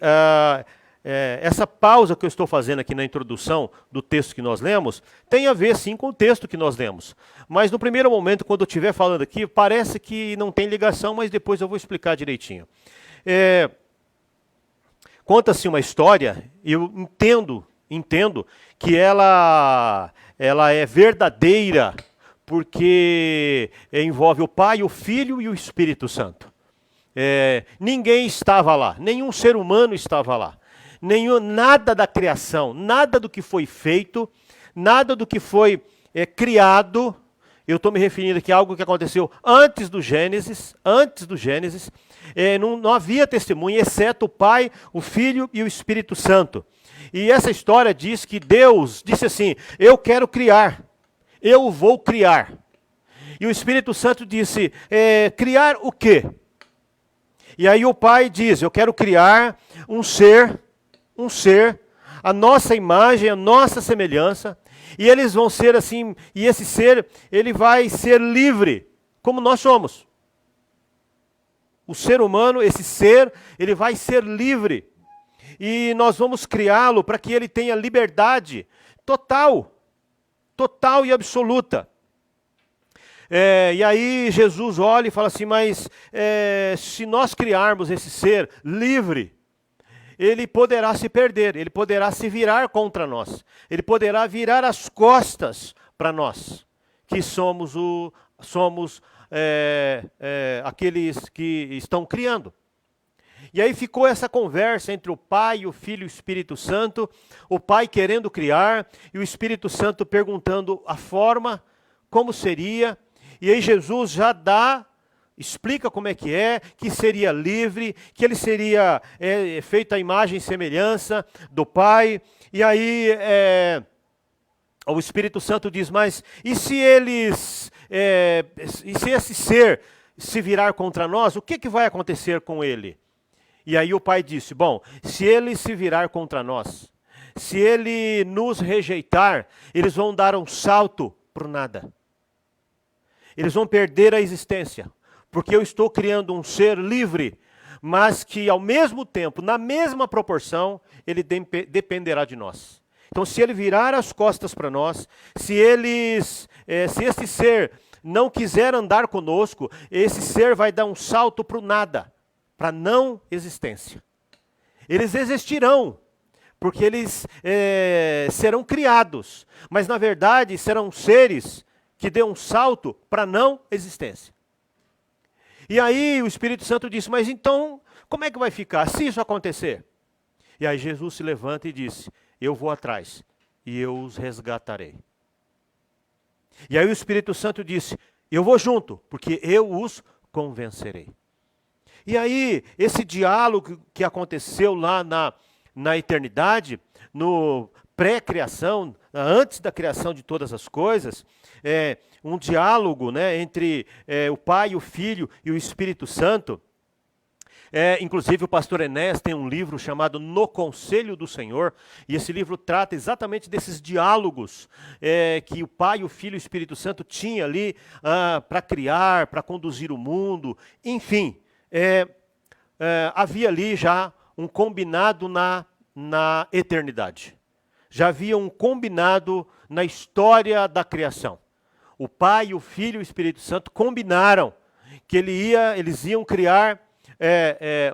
essa pausa que eu estou fazendo aqui na introdução do texto que nós lemos, tem a ver sim com o texto que nós lemos. Mas no primeiro momento, quando eu estiver falando aqui, parece que não tem ligação, mas depois eu vou explicar direitinho. Conta-se uma história, e eu entendo que ela é verdadeira, porque envolve o Pai, o Filho e o Espírito Santo. Ninguém estava lá, nenhum ser humano estava lá. Nada da criação, nada do que foi feito, nada do que foi criado. Eu estou me referindo aqui a algo que aconteceu antes do Gênesis. Não havia testemunha, exceto o Pai, o Filho e o Espírito Santo. E essa história diz que Deus disse assim: eu quero criar, eu vou criar. E o Espírito Santo disse: criar o quê? E aí o Pai diz: eu quero criar um ser, a nossa imagem, a nossa semelhança, e eles vão ser assim, e esse ser, ele vai ser livre, como nós somos. O ser humano, esse ser, ele vai ser livre, e nós vamos criá-lo para que ele tenha liberdade total e absoluta. E aí Jesus olha e fala assim: mas se nós criarmos esse ser livre, ele poderá se perder, ele poderá se virar contra nós, ele poderá virar as costas para nós, que somos aqueles que estão criando. E aí ficou essa conversa entre o Pai, o Filho e o Espírito Santo, o Pai querendo criar e o Espírito Santo perguntando a forma, como seria. E aí Jesus já explica como é que seria livre, que ele seria feito à imagem e semelhança do Pai. E aí o Espírito Santo diz: mas e se esse ser se virar contra nós, o que vai acontecer com ele? E aí o Pai disse: bom, se ele se virar contra nós, se ele nos rejeitar, eles vão dar um salto para o nada. Eles vão perder a existência, porque eu estou criando um ser livre, mas que ao mesmo tempo, na mesma proporção, ele dependerá de nós. Então, se ele virar as costas para nós, se esse ser não quiser andar conosco, esse ser vai dar um salto para o nada, para a não existência. Eles existirão, porque eles serão criados, mas na verdade serão seres que dê um salto para a não existência. E aí o Espírito Santo disse: mas então, como é que vai ficar se isso acontecer? E aí Jesus se levanta e disse: eu vou atrás e eu os resgatarei. E aí o Espírito Santo disse: eu vou junto, porque eu os convencerei. E aí, esse diálogo que aconteceu lá na eternidade, no pré-criação, antes da criação de todas as coisas, um diálogo, né, entre o Pai, o Filho e o Espírito Santo. Inclusive o pastor Enéas tem um livro chamado No Conselho do Senhor, e esse livro trata exatamente desses diálogos que o Pai, o Filho e o Espírito Santo tinham ali para criar, para conduzir o mundo, enfim. Havia ali já um combinado na eternidade. Já havia um combinado na história da criação. O Pai, o Filho e o Espírito Santo combinaram que eles iam criar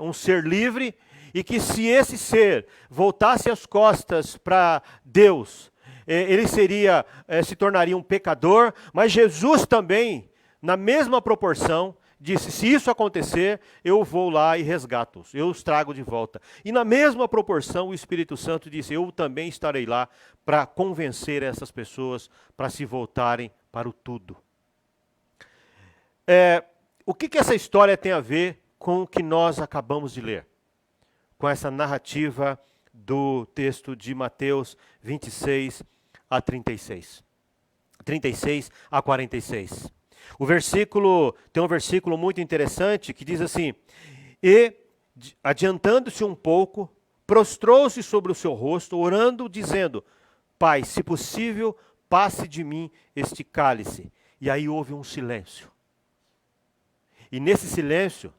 um ser livre, e que se esse ser voltasse as costas para Deus, ele se tornaria um pecador, mas Jesus também, na mesma proporção, disse, se isso acontecer, eu vou lá e resgato-os, eu os trago de volta. E na mesma proporção, o Espírito Santo disse, eu também estarei lá para convencer essas pessoas para se voltarem para o tudo. O que essa história tem a ver com o que nós acabamos de ler? Com essa narrativa do texto de Mateus 26 a 36. 36 a 46. Tem um versículo muito interessante que diz assim, e adiantando-se um pouco, prostrou-se sobre o seu rosto, orando, dizendo, Pai, se possível, passe de mim este cálice. E aí houve um silêncio. E nesse silêncio,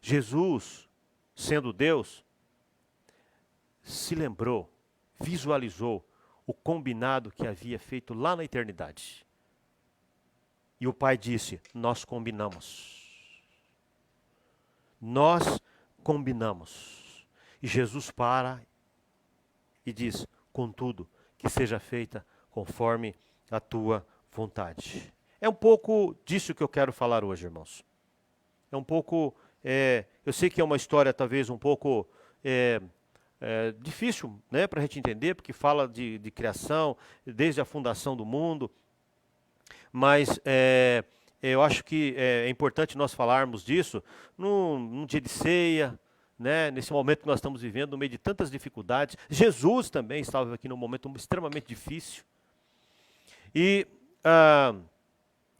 Jesus, sendo Deus, se lembrou, visualizou o combinado que havia feito lá na eternidade. E o Pai disse, nós combinamos. Nós combinamos. E Jesus para e diz, contudo, que seja feita conforme a tua vontade. É um pouco disso que eu quero falar hoje, irmãos. É um pouco, eu sei que é uma história talvez um pouco difícil, né, para a gente entender, porque fala de criação, desde a fundação do mundo, mas eu acho que é importante nós falarmos disso num dia de ceia, né, nesse momento que nós estamos vivendo, no meio de tantas dificuldades. Jesus também estava aqui num momento extremamente difícil. E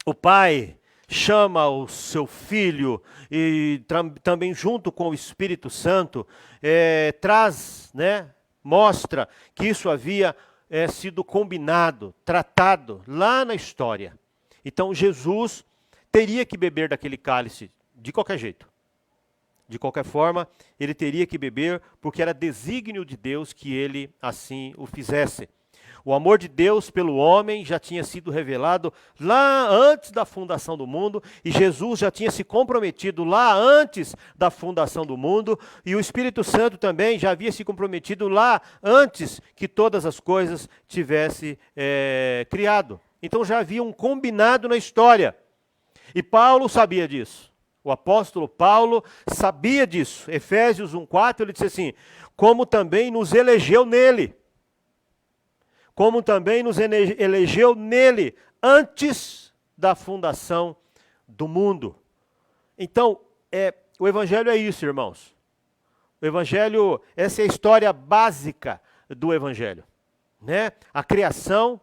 o Pai chama o seu Filho e também junto com o Espírito Santo traz, né, mostra que isso havia sido combinado, tratado lá na história. Então Jesus teria que beber daquele cálice de qualquer jeito. De qualquer forma, ele teria que beber porque era desígnio de Deus que ele assim o fizesse. O amor de Deus pelo homem já tinha sido revelado lá antes da fundação do mundo, e Jesus já tinha se comprometido lá antes da fundação do mundo, e o Espírito Santo também já havia se comprometido lá antes que todas as coisas tivesse criado. Então já havia um combinado na história. E Paulo sabia disso. O apóstolo Paulo sabia disso. Efésios 1:4, ele disse assim, como também nos elegeu nele. Como também nos elegeu nele antes da fundação do mundo. Então, o Evangelho é isso, irmãos. O Evangelho, essa é a história básica do Evangelho, né? A criação,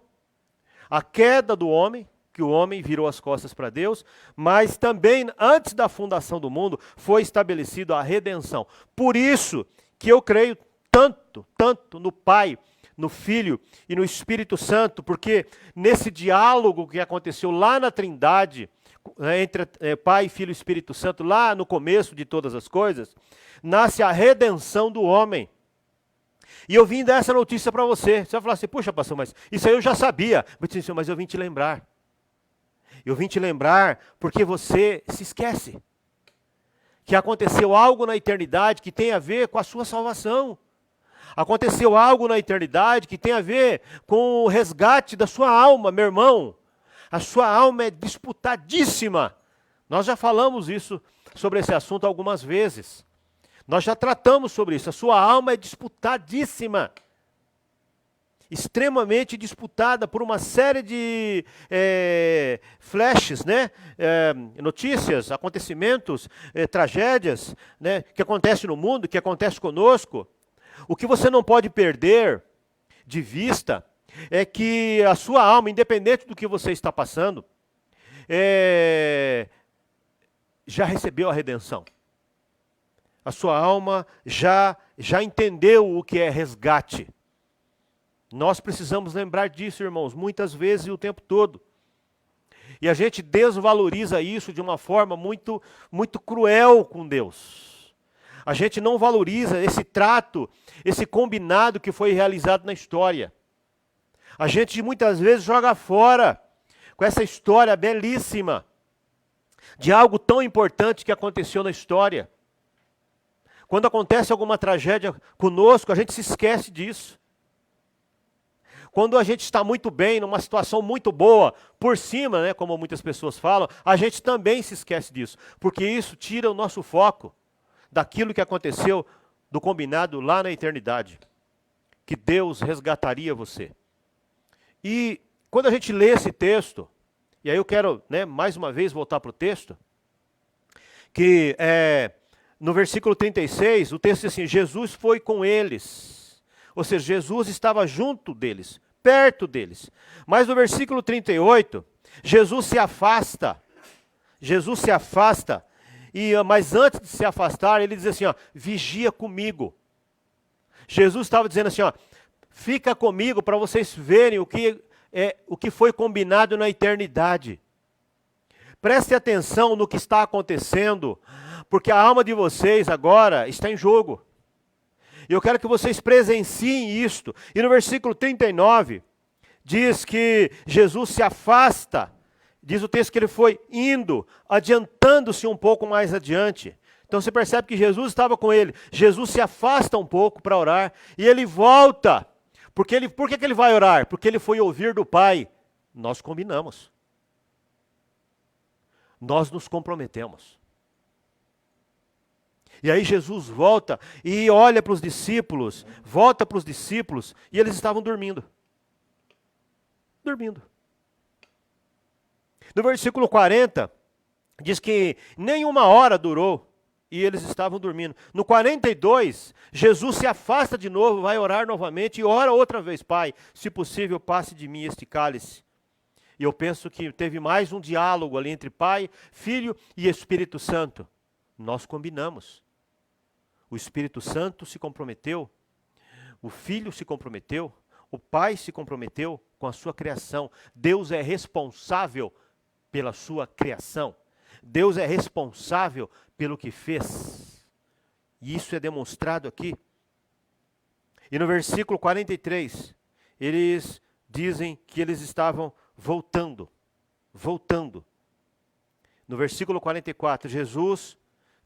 a queda do homem, que o homem virou as costas para Deus, mas também, antes da fundação do mundo, foi estabelecido a redenção. Por isso que eu creio tanto no Pai, no Filho e no Espírito Santo, porque nesse diálogo que aconteceu lá na Trindade, entre Pai, Filho e Espírito Santo, lá no começo de todas as coisas, nasce a redenção do homem. E eu vim dar essa notícia para você. Você vai falar assim, puxa, pastor, mas isso aí eu já sabia. Mas eu vim te lembrar. Eu vim te lembrar porque você se esquece que aconteceu algo na eternidade que tem a ver com a sua salvação. Aconteceu algo na eternidade que tem a ver com o resgate da sua alma, meu irmão. A sua alma é disputadíssima. Nós já falamos sobre esse assunto algumas vezes. Nós já tratamos sobre isso. A sua alma é disputadíssima. Extremamente disputada por uma série de flashes, né? Notícias, acontecimentos, tragédias, né? Que acontecem no mundo, que acontecem conosco. O que você não pode perder de vista é que a sua alma, independente do que você está passando, já recebeu a redenção. A sua alma já entendeu o que é resgate. Nós precisamos lembrar disso, irmãos, muitas vezes e o tempo todo. E a gente desvaloriza isso de uma forma muito, muito cruel com Deus. A gente não valoriza esse trato, esse combinado que foi realizado na história. A gente muitas vezes joga fora com essa história belíssima de algo tão importante que aconteceu na história. Quando acontece alguma tragédia conosco, a gente se esquece disso. Quando a gente está muito bem, numa situação muito boa, por cima, né, como muitas pessoas falam, a gente também se esquece disso, porque isso tira o nosso foco daquilo que aconteceu, do combinado lá na eternidade, que Deus resgataria você. E quando a gente lê esse texto, e aí eu quero, né, mais uma vez voltar para o texto, que no versículo 36, o texto diz assim, Jesus foi com eles. Ou seja, Jesus estava junto deles, perto deles. Mas no versículo 38, Jesus se afasta. Jesus se afasta, mas antes de se afastar, ele diz assim, ó, vigia comigo. Jesus estava dizendo assim, ó, fica comigo para vocês verem o que foi combinado na eternidade. Preste atenção no que está acontecendo, porque a alma de vocês agora está em jogo. E eu quero que vocês presenciem isto. E no versículo 39, diz que Jesus se afasta. Diz o texto que ele foi indo, adiantando-se um pouco mais adiante. Então você percebe que Jesus estava com ele. Jesus se afasta um pouco para orar e ele volta. Por que ele vai orar? Porque ele foi ouvir do Pai. Nós combinamos. Nós nos comprometemos. E aí Jesus volta e olha para os discípulos, volta para os discípulos, e eles estavam dormindo. Dormindo. No versículo 40, diz que nenhuma hora durou, e eles estavam dormindo. No 42, Jesus se afasta de novo, vai orar novamente, e ora outra vez, Pai, se possível, passe de mim este cálice. E eu penso que teve mais um diálogo ali entre Pai, Filho e Espírito Santo. Nós combinamos. O Espírito Santo se comprometeu, o Filho se comprometeu, o Pai se comprometeu com a sua criação. Deus é responsável pela sua criação. Deus é responsável pelo que fez. E isso é demonstrado aqui. E no versículo 43, eles dizem que eles estavam voltando. No versículo 44, Jesus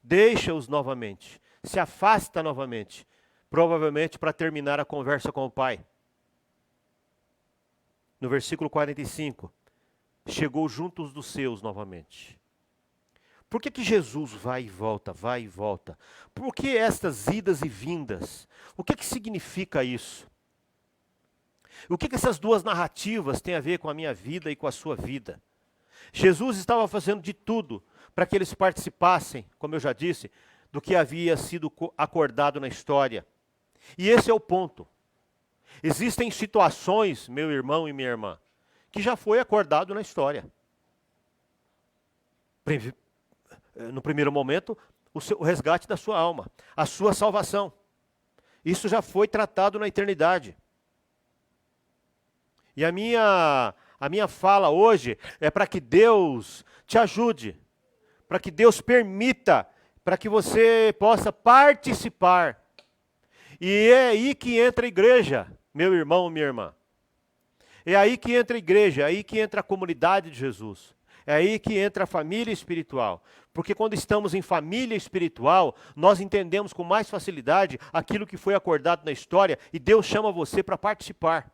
deixa-os novamente, se afasta novamente, provavelmente para terminar a conversa com o Pai. No versículo 45, chegou juntos dos seus novamente. Por que Jesus vai e volta, vai e volta? Por que estas idas e vindas? O que significa isso? O que essas duas narrativas têm a ver com a minha vida e com a sua vida? Jesus estava fazendo de tudo para que eles participassem, como eu já disse, do que havia sido acordado na história. E esse é o ponto. Existem situações, meu irmão e minha irmã, que já foi acordado na história. No primeiro momento, o resgate da sua alma, a sua salvação. Isso já foi tratado na eternidade. E a minha fala hoje é para que Deus te ajude, para que Deus permita, para que você possa participar. E é aí que entra a igreja, meu irmão, minha irmã. É aí que entra a igreja, é aí que entra a comunidade de Jesus. É aí que entra a família espiritual. Porque quando estamos em família espiritual, nós entendemos com mais facilidade aquilo que foi acordado na história e Deus chama você para participar.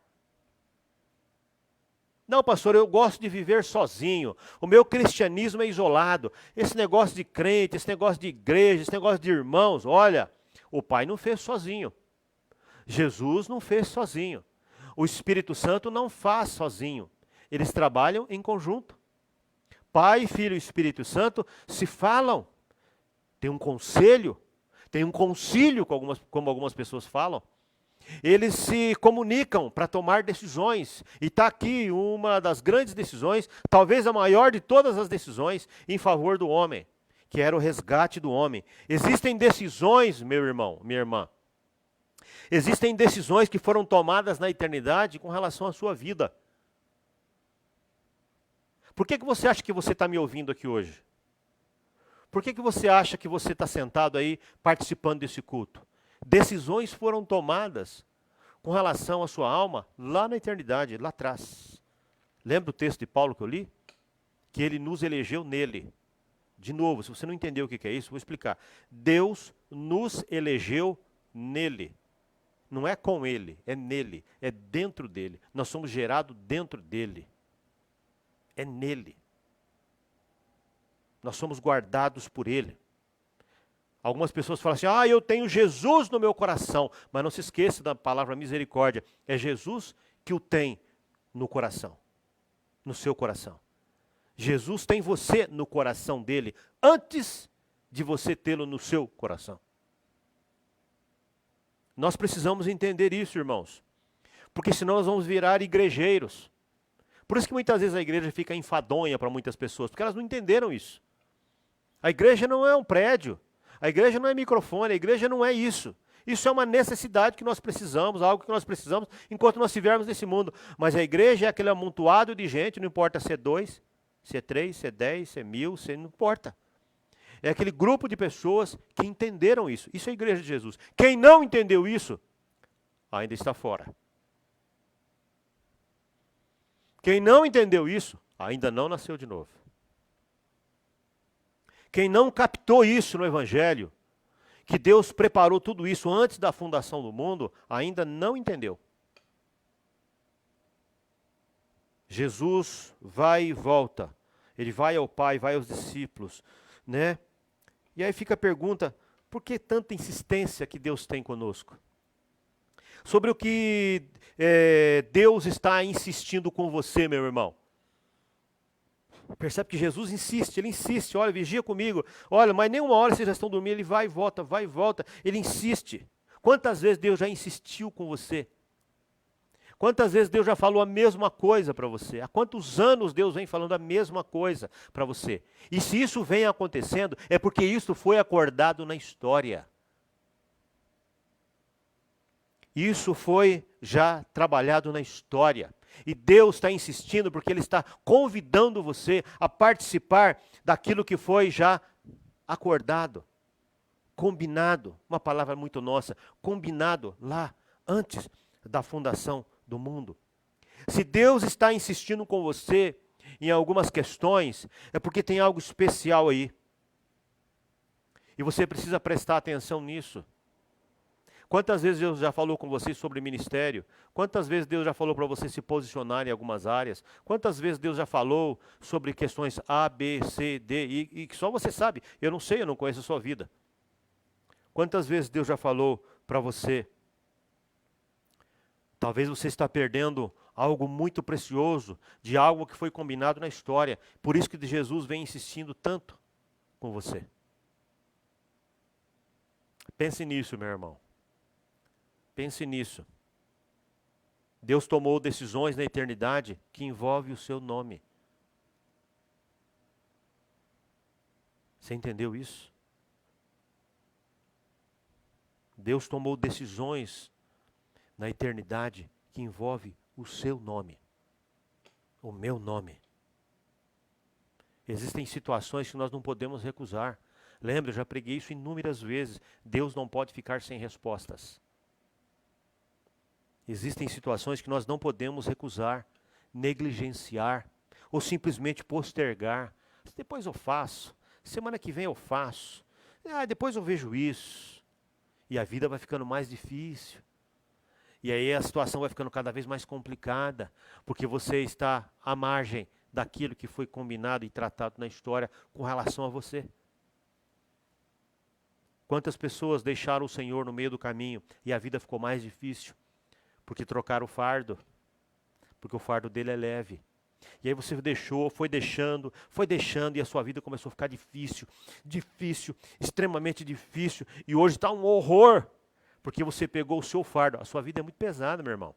Não, pastor, eu gosto de viver sozinho. O meu cristianismo é isolado. Esse negócio de crente, esse negócio de igreja, esse negócio de irmãos, olha, o Pai não fez sozinho. Jesus não fez sozinho. O Espírito Santo não faz sozinho. Eles trabalham em conjunto. Pai, Filho e Espírito Santo se falam. Tem um conselho, tem um concílio, como algumas pessoas falam. Eles se comunicam para tomar decisões. E está aqui uma das grandes decisões, talvez a maior de todas as decisões, em favor do homem, que era o resgate do homem. Existem decisões, meu irmão, minha irmã. Existem decisões que foram tomadas na eternidade com relação à sua vida. Por que você acha que você está me ouvindo aqui hoje? Por que você acha que você está sentado aí participando desse culto? Decisões foram tomadas com relação à sua alma lá na eternidade, lá atrás. Lembra o texto de Paulo que eu li? Que ele nos elegeu nele. De novo, se você não entendeu o que é isso, vou explicar. Deus nos elegeu nele. Não é com Ele, é nele, é dentro dele. Nós somos gerados dentro dele. É nele. Nós somos guardados por Ele. Algumas pessoas falam assim, eu tenho Jesus no meu coração. Mas não se esqueça da palavra misericórdia. É Jesus que o tem no coração, no seu coração. Jesus tem você no coração dele, antes de você tê-lo no seu coração. Nós precisamos entender isso, irmãos. Porque senão nós vamos virar igrejeiros. Por isso que muitas vezes a igreja fica enfadonha para muitas pessoas, porque elas não entenderam isso. A igreja não é um prédio, a igreja não é microfone, a igreja não é isso. Isso é uma necessidade que nós precisamos, algo que nós precisamos enquanto nós estivermos nesse mundo. Mas a igreja é aquele amontoado de gente, não importa se é 2, se é 3, se é 10, se é 1000, não importa. É aquele grupo de pessoas que entenderam isso. Isso é a igreja de Jesus. Quem não entendeu isso, ainda está fora. Quem não entendeu isso, ainda não nasceu de novo. Quem não captou isso no Evangelho, que Deus preparou tudo isso antes da fundação do mundo, ainda não entendeu. Jesus vai e volta. Ele vai ao Pai, vai aos discípulos, né? E aí fica a pergunta, por que tanta insistência que Deus tem conosco? Sobre o que Deus está insistindo com você, meu irmão. Percebe que Jesus insiste, ele insiste, olha, vigia comigo, olha, mas nem uma hora vocês já estão dormindo, ele vai e volta, ele insiste. Quantas vezes Deus já insistiu com você? Quantas vezes Deus já falou a mesma coisa para você? Há quantos anos Deus vem falando a mesma coisa para você? E se isso vem acontecendo, é porque isso foi acordado na história. Isso foi já trabalhado na história. E Deus está insistindo porque Ele está convidando você a participar daquilo que foi já acordado, combinado, uma palavra muito nossa, combinado lá antes da fundação do mundo. Se Deus está insistindo com você em algumas questões, é porque tem algo especial aí. E você precisa prestar atenção nisso. Quantas vezes Deus já falou com você sobre ministério? Quantas vezes Deus já falou para você se posicionar em algumas áreas? Quantas vezes Deus já falou sobre questões A, B, C, D, e que só você sabe? Eu não sei, eu não conheço a sua vida. Quantas vezes Deus já falou para você? Talvez você está perdendo algo muito precioso, de algo que foi combinado na história. Por isso que Jesus vem insistindo tanto com você. Pense nisso, meu irmão. Pense nisso. Deus tomou decisões na eternidade que envolvem o seu nome. Você entendeu isso? Deus tomou decisões na eternidade que envolve o seu nome. O meu nome. Existem situações que nós não podemos recusar. Lembra, eu já preguei isso inúmeras vezes. Deus não pode ficar sem respostas. Existem situações que nós não podemos recusar, negligenciar ou simplesmente postergar. Depois eu faço, semana que vem eu faço, depois eu vejo isso. E a vida vai ficando mais difícil. E aí a situação vai ficando cada vez mais complicada, porque você está à margem daquilo que foi combinado e tratado na história com relação a você. Quantas pessoas deixaram o Senhor no meio do caminho e a vida ficou mais difícil? Porque trocaram o fardo, porque o fardo dele é leve. E aí você foi deixando, e a sua vida começou a ficar difícil, extremamente difícil. E hoje está um horror, porque você pegou o seu fardo. A sua vida é muito pesada, meu irmão.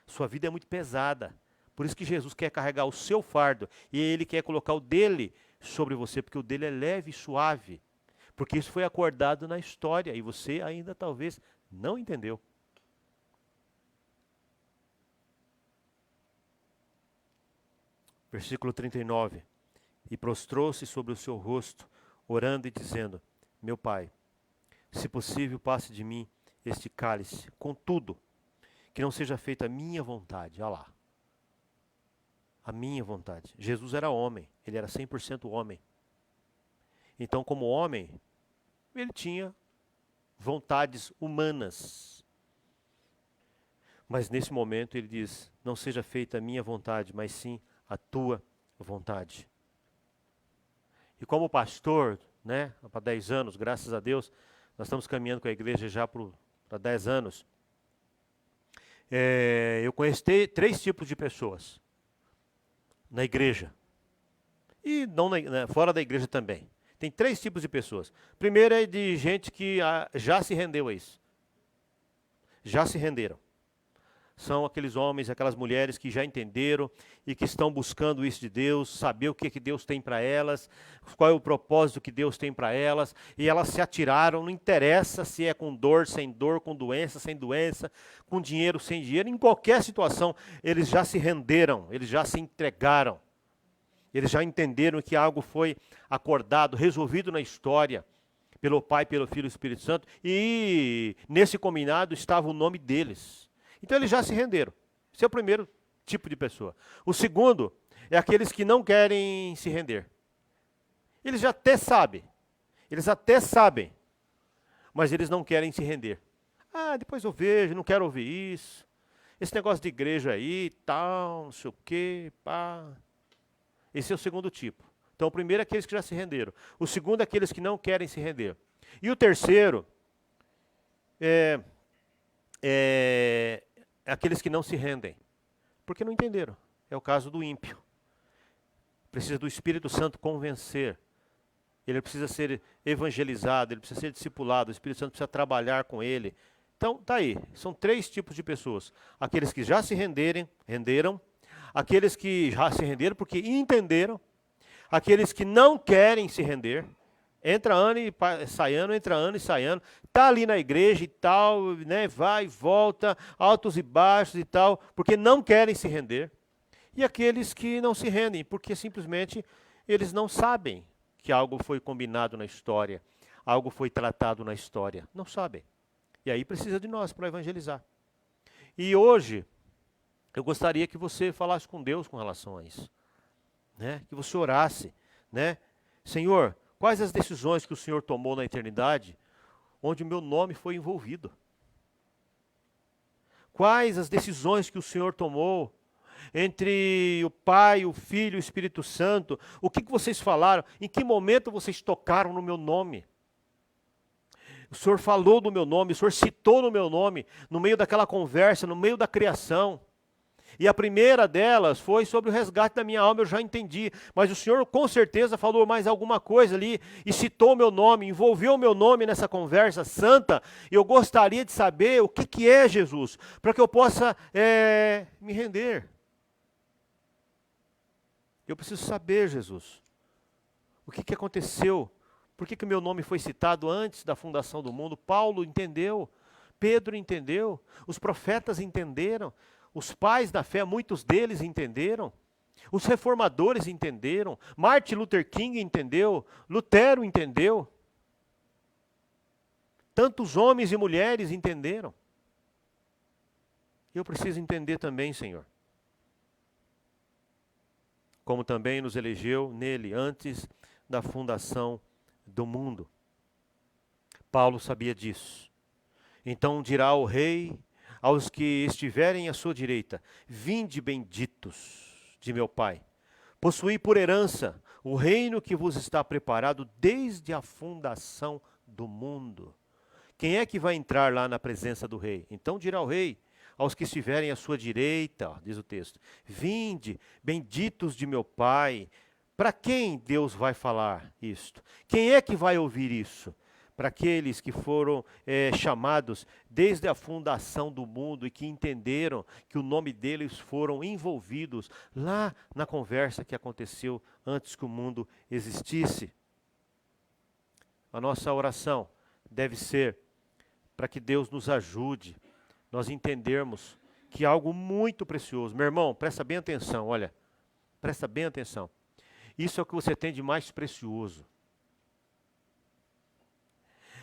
Sua vida é muito pesada. Por isso que Jesus quer carregar o seu fardo, e Ele quer colocar o dele sobre você, porque o dele é leve e suave. Porque isso foi acordado na história, e você ainda talvez não entendeu. Versículo 39. E prostrou-se sobre o seu rosto, orando e dizendo: Meu Pai, se possível, passe de mim este cálice, contudo, que não seja feita a minha vontade. Olha lá. A minha vontade. Jesus era homem, ele era 100% homem. Então, como homem, ele tinha vontades humanas. Mas nesse momento ele diz, não seja feita a minha vontade, mas sim a tua vontade. E como pastor, né, para 10 anos, graças a Deus, nós estamos caminhando com a igreja já para 10 anos. Eu conheço 3 tipos de pessoas na igreja. E não fora da igreja também. Tem 3 tipos de pessoas. Primeiro é de gente que já se rendeu a isso. Já se renderam. São aqueles homens, aquelas mulheres que já entenderam e que estão buscando isso de Deus, saber o que Deus tem para elas, qual é o propósito que Deus tem para elas, e elas se atiraram, não interessa se é com dor, sem dor, com doença, sem doença, com dinheiro, sem dinheiro, em qualquer situação, eles já se renderam, eles já se entregaram. Eles já entenderam que algo foi acordado, resolvido na história, pelo Pai, pelo Filho e Espírito Santo, e nesse combinado estava o nome deles. Então eles já se renderam. Esse é o primeiro tipo de pessoa. O segundo é aqueles que não querem se render. Eles já até sabem, mas eles não querem se render. Ah, depois eu vejo, não quero ouvir isso. Esse negócio de igreja aí, tal, não sei o quê, pá. Esse é o segundo tipo. Então o primeiro é aqueles que já se renderam. O segundo é aqueles que não querem se render. E o terceiro é aqueles que não se rendem, porque não entenderam. É o caso do ímpio. Precisa do Espírito Santo convencer. Ele precisa ser evangelizado, ele precisa ser discipulado, o Espírito Santo precisa trabalhar com ele. Então, tá aí. São 3 tipos de pessoas. Aqueles que já se renderam, aqueles que já se renderam porque entenderam, aqueles que não querem se render, entra ano e sai ano, entra ano e sai ano, está ali na igreja e tal, né, vai e volta, altos e baixos e tal, porque não querem se render. E aqueles que não se rendem, porque simplesmente eles não sabem que algo foi combinado na história, algo foi tratado na história. Não sabem. E aí precisa de nós para evangelizar. E hoje, eu gostaria que você falasse com Deus com relação a isso. Né? Que você orasse. Né? Senhor, quais as decisões que o Senhor tomou na eternidade, onde o meu nome foi envolvido? Quais as decisões que o Senhor tomou entre o Pai, o Filho e o Espírito Santo? O que vocês falaram? Em que momento vocês tocaram no meu nome? O Senhor falou do meu nome, o Senhor citou no meu nome, no meio daquela conversa, no meio da criação. E a primeira delas foi sobre o resgate da minha alma, eu já entendi. Mas o Senhor com certeza falou mais alguma coisa ali e citou o meu nome, envolveu o meu nome nessa conversa santa. E eu gostaria de saber o que é Jesus, para que eu possa me render. Eu preciso saber, Jesus, o que aconteceu, por que o meu nome foi citado antes da fundação do mundo. Paulo entendeu, Pedro entendeu, os profetas entenderam. Os pais da fé, muitos deles entenderam. Os reformadores entenderam. Martin Luther King entendeu. Lutero entendeu. Tantos homens e mulheres entenderam. Eu preciso entender também, Senhor. Como também nos elegeu nele antes da fundação do mundo. Paulo sabia disso. Então dirá o rei aos que estiverem à sua direita: vinde benditos de meu Pai, possuí por herança o reino que vos está preparado desde a fundação do mundo. Quem é que vai entrar lá na presença do rei? Então dirá o rei aos que estiverem à sua direita, diz o texto: vinde benditos de meu Pai. Para quem Deus vai falar isto? Quem é que vai ouvir isso? Para aqueles que foram chamados desde a fundação do mundo e que entenderam que o nome deles foram envolvidos lá na conversa que aconteceu antes que o mundo existisse. A nossa oração deve ser para que Deus nos ajude, nós entendermos que algo muito precioso. Meu irmão, presta bem atenção, olha, presta bem atenção. Isso é o que você tem de mais precioso.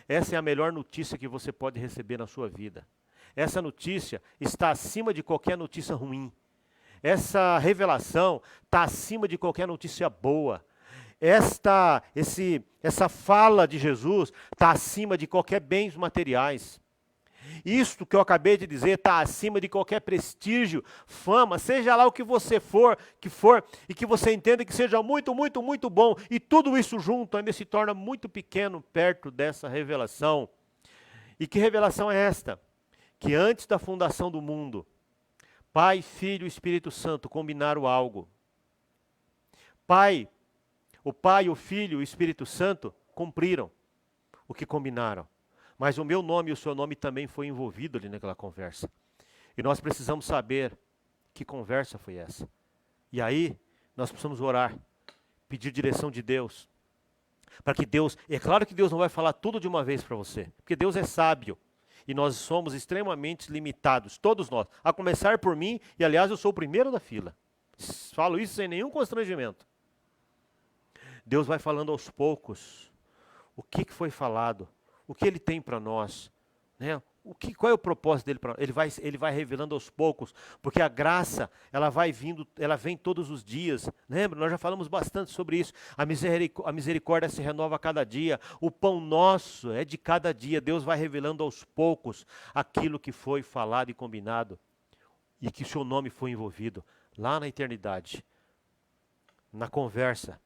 Essa é a melhor notícia que você pode receber na sua vida. Essa notícia está acima de qualquer notícia ruim. Essa revelação está acima de qualquer notícia boa. Essa fala de Jesus está acima de qualquer bens materiais. Isto que eu acabei de dizer está acima de qualquer prestígio, fama, seja lá o que você for, e que você entenda que seja muito, muito, muito bom, e tudo isso junto ainda se torna muito pequeno perto dessa revelação. E que revelação é esta? Que antes da fundação do mundo, Pai, Filho e Espírito Santo combinaram algo. O Pai, o Filho e o Espírito Santo cumpriram o que combinaram. Mas o meu nome e o seu nome também foi envolvido ali naquela conversa. E nós precisamos saber que conversa foi essa. E aí, nós precisamos orar, pedir direção de Deus. Para que Deus, é claro que Deus não vai falar tudo de uma vez para você, porque Deus é sábio. E nós somos extremamente limitados, todos nós. A começar por mim, e aliás eu sou o primeiro da fila. Falo isso sem nenhum constrangimento. Deus vai falando aos poucos o que foi falado, o que Ele tem para nós, né? Qual é o propósito dele para nós? Ele vai revelando aos poucos, porque a graça, ela vem todos os dias. Lembra? Nós já falamos bastante sobre isso. A misericórdia se renova a cada dia. O pão nosso é de cada dia. Deus vai revelando aos poucos aquilo que foi falado e combinado, e que o seu nome foi envolvido lá na eternidade, na conversa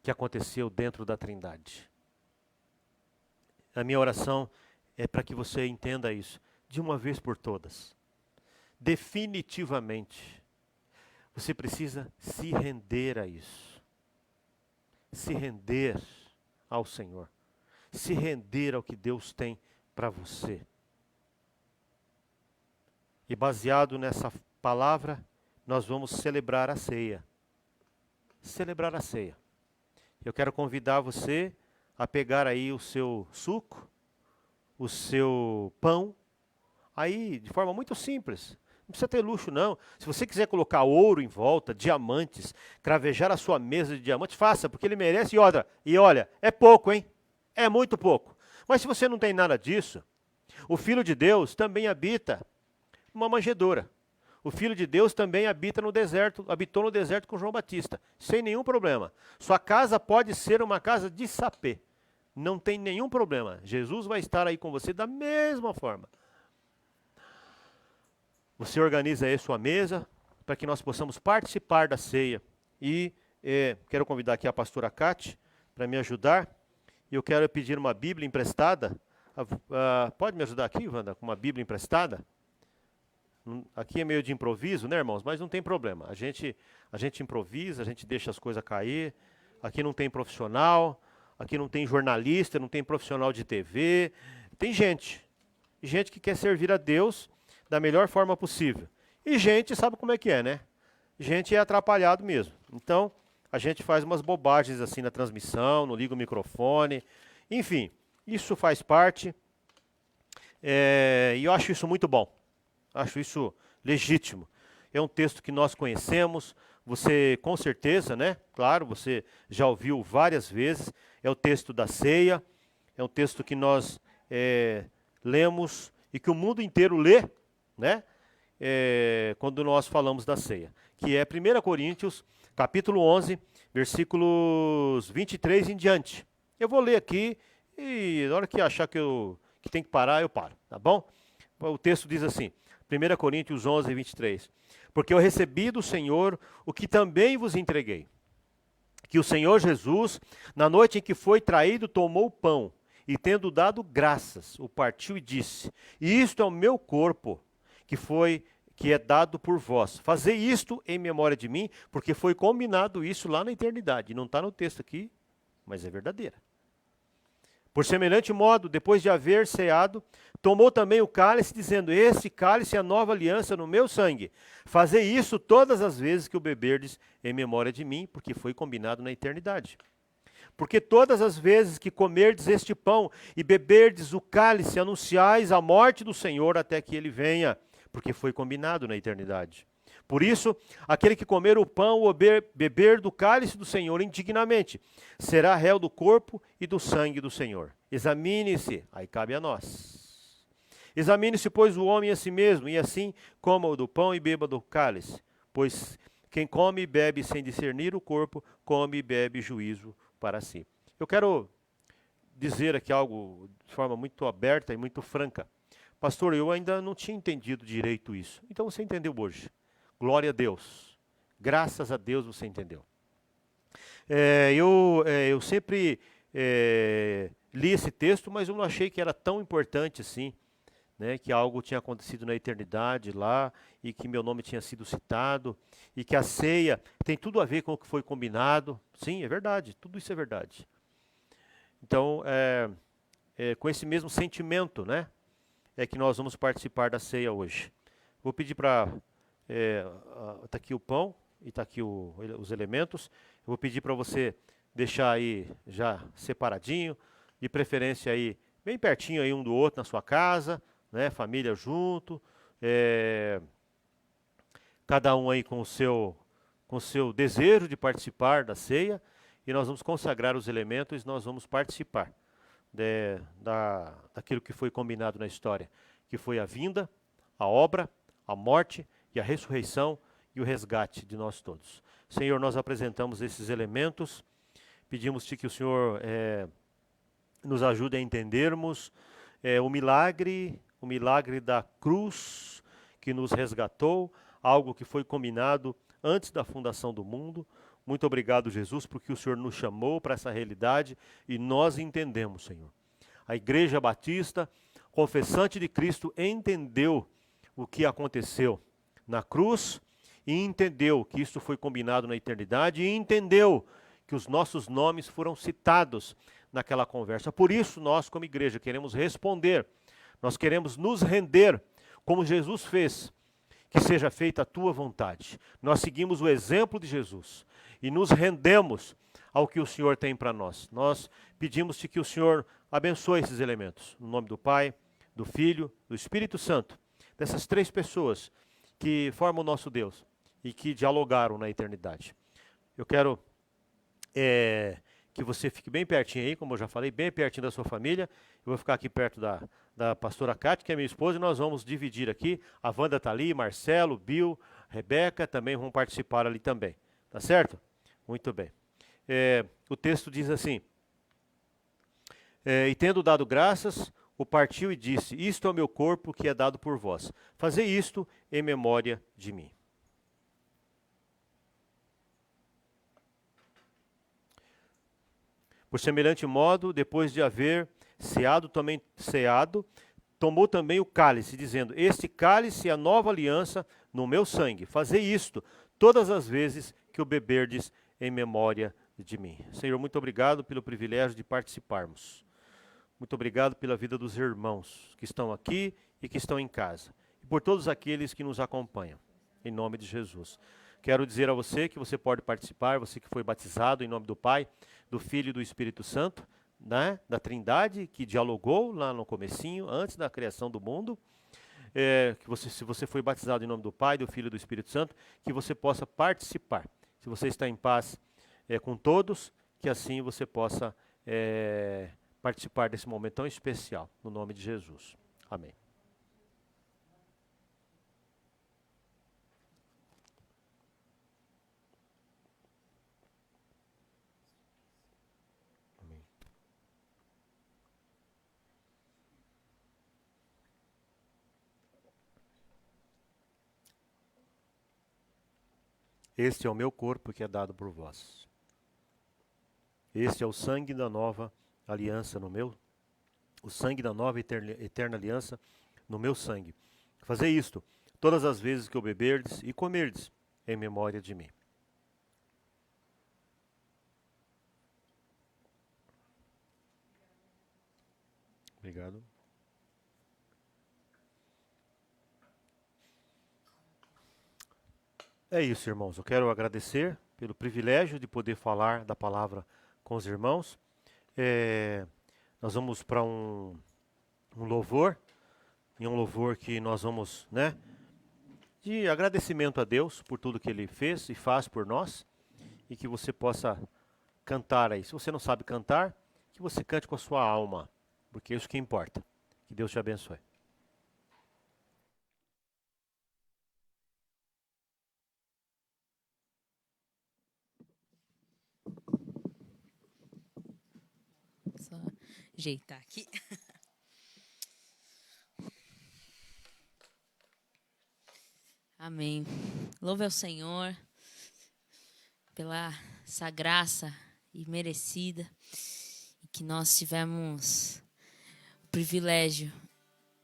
que aconteceu dentro da Trindade. A minha oração é para que você entenda isso de uma vez por todas. Definitivamente, você precisa se render a isso. Se render ao Senhor. Se render ao que Deus tem para você. E baseado nessa palavra, nós vamos celebrar a ceia. Celebrar a ceia. Eu quero convidar você a pegar aí o seu suco, o seu pão, aí de forma muito simples. Não precisa ter luxo não. Se você quiser colocar ouro em volta, diamantes, cravejar a sua mesa de diamantes, faça, porque ele merece. E olha, é pouco, hein? É muito pouco. Mas se você não tem nada disso, o Filho de Deus também habita numa manjedoura. O Filho de Deus também habitou no deserto com João Batista, sem nenhum problema. Sua casa pode ser uma casa de sapê. Não tem nenhum problema. Jesus vai estar aí com você da mesma forma. Você organiza aí sua mesa para que nós possamos participar da ceia. E quero convidar aqui a pastora Cate para me ajudar. E eu quero pedir uma Bíblia emprestada. Pode me ajudar aqui, Wanda, com uma Bíblia emprestada? Aqui é meio de improviso, né, irmãos? Mas não tem problema. A gente improvisa, a gente deixa as coisas cair. Aqui não tem profissional. Aqui não tem jornalista, não tem profissional de TV, tem gente que quer servir a Deus da melhor forma possível. E gente sabe como é que é, né? Gente é atrapalhado mesmo. Então, a gente faz umas bobagens assim na transmissão, não liga o microfone, enfim, isso faz parte, e eu acho isso muito bom, acho isso legítimo. É um texto que nós conhecemos, você com certeza, né? Claro, você já ouviu várias vezes. É o texto da ceia, é um texto que nós lemos e que o mundo inteiro lê, né? Quando nós falamos da ceia. Que é 1 Coríntios, capítulo 11, versículos 23 em diante. Eu vou ler aqui e na hora que achar que tem que parar, eu paro, tá bom? O texto diz assim, 1 Coríntios 11, 23. Porque eu recebi do Senhor o que também vos entreguei. Que o Senhor Jesus, na noite em que foi traído, tomou o pão e, tendo dado graças, o partiu e disse: isto é o meu corpo, que é dado por vós. Fazei isto em memória de mim, porque foi combinado isso lá na eternidade. Não está no texto aqui, mas é verdadeira. Por semelhante modo, depois de haver ceado, tomou também o cálice, dizendo: este cálice é a nova aliança no meu sangue. Fazei isso todas as vezes que o beberdes em memória de mim, porque foi combinado na eternidade. Porque todas as vezes que comerdes este pão e beberdes o cálice, anunciais a morte do Senhor até que ele venha, porque foi combinado na eternidade. Por isso, aquele que comer o pão ou beber do cálice do Senhor indignamente, será réu do corpo e do sangue do Senhor. Examine-se, aí cabe a nós. Examine-se, pois, o homem a si mesmo, e assim coma o do pão e beba do cálice. Pois quem come e bebe sem discernir o corpo, come e bebe juízo para si. Eu quero dizer aqui algo de forma muito aberta e muito franca. Pastor, eu ainda não tinha entendido direito isso. Então você entendeu hoje. Glória a Deus. Graças a Deus você entendeu. Eu sempre li esse texto, mas eu não achei que era tão importante assim, né, que algo tinha acontecido na eternidade lá, e que meu nome tinha sido citado, e que a ceia tem tudo a ver com o que foi combinado. Sim, é verdade, tudo isso é verdade. Então, com esse mesmo sentimento, né, é que nós vamos participar da ceia hoje. Vou pedir para... Está aqui o pão e está aqui os elementos. Eu vou pedir para você deixar aí já separadinho, de preferência aí bem pertinho aí um do outro na sua casa, né, família junto, cada um aí com o seu desejo de participar da ceia, e nós vamos consagrar os elementos e nós vamos participar daquilo que foi combinado na história, que foi a vinda, a obra, a morte e a ressurreição e o resgate de nós todos. Senhor, nós apresentamos esses elementos, pedimos-te que o Senhor nos ajude a entendermos o milagre da cruz que nos resgatou, algo que foi combinado antes da fundação do mundo. Muito obrigado, Jesus, porque o Senhor nos chamou para essa realidade e nós entendemos, Senhor. A Igreja Batista, confessante de Cristo, entendeu o que aconteceu na cruz e entendeu que isso foi combinado na eternidade e entendeu que os nossos nomes foram citados naquela conversa. Por isso, nós, como igreja, queremos responder, nós queremos nos render, como Jesus fez, que seja feita a tua vontade. Nós seguimos o exemplo de Jesus e nos rendemos ao que o Senhor tem para nós. Nós pedimos-te que o Senhor abençoe esses elementos, no nome do Pai, do Filho, do Espírito Santo, dessas três pessoas que formam o nosso Deus e que dialogaram na eternidade. Eu quero que você fique bem pertinho aí, como eu já falei, bem pertinho da sua família. Eu vou ficar aqui perto da pastora Cátia, que é minha esposa, e nós vamos dividir aqui. A Wanda está ali, Marcelo, Bill, Rebeca também vão participar ali também. Tá certo? Muito bem. O texto diz assim: e tendo dado graças, o partiu e disse: isto é o meu corpo que é dado por vós. Fazei isto em memória de mim. Por semelhante modo, depois de haver ceado, tomou também o cálice, dizendo: este cálice é a nova aliança no meu sangue. Fazei isto todas as vezes que o beberdes em memória de mim. Senhor, muito obrigado pelo privilégio de participarmos. Muito obrigado pela vida dos irmãos que estão aqui e que estão em casa. E por todos aqueles que nos acompanham. Em nome de Jesus. Quero dizer a você que você pode participar, você que foi batizado em nome do Pai, do Filho e do Espírito Santo, né, da Trindade, que dialogou lá no comecinho, antes da criação do mundo. Se você foi batizado em nome do Pai, do Filho e do Espírito Santo, que você possa participar. Se você está em paz com todos, que assim você possa participar desse momento tão especial, no nome de Jesus. Amém. Este é o meu corpo que é dado por vós. Este é o sangue da nova aliança o sangue da nova eterna aliança no meu sangue. Fazei isto todas as vezes que o beberdes e comerdes em memória de mim. Obrigado. É isso, irmãos. Eu quero agradecer pelo privilégio de poder falar da palavra com os irmãos. Nós vamos para um louvor, e um louvor que nós vamos, de agradecimento a Deus por tudo que Ele fez e faz por nós, e que você possa cantar aí. Se você não sabe cantar, que você cante com a sua alma, porque é isso que importa. Que Deus te abençoe. Só ajeitar aqui. Amém. Louve ao Senhor pela essa graça imerecida e que nós tivemos o privilégio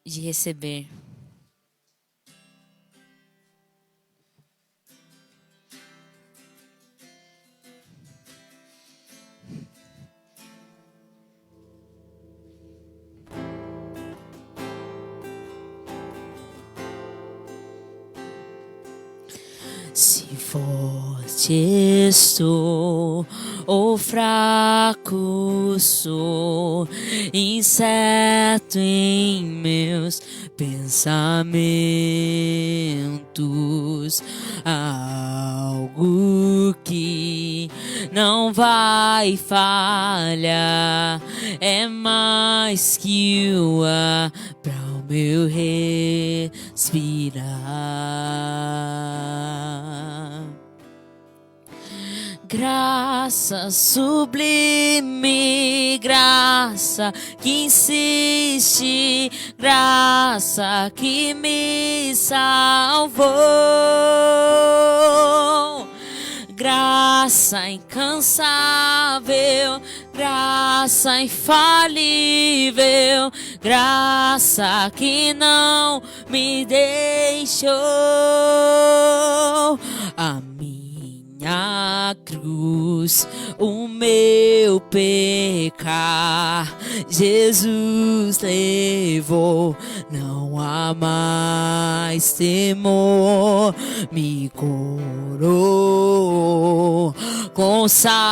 de receber. Se forte estou ou fraco sou, incerto em meus pensamentos, há algo que não vai falhar, é mais que o ar para o meu respirar. Graça sublime, graça que insiste, graça que me salvou. Graça incansável, graça infalível, graça que não me deixou. A minha cruz, o meu pecar, Jesus levou, não há mais temor, me coroou com salvação,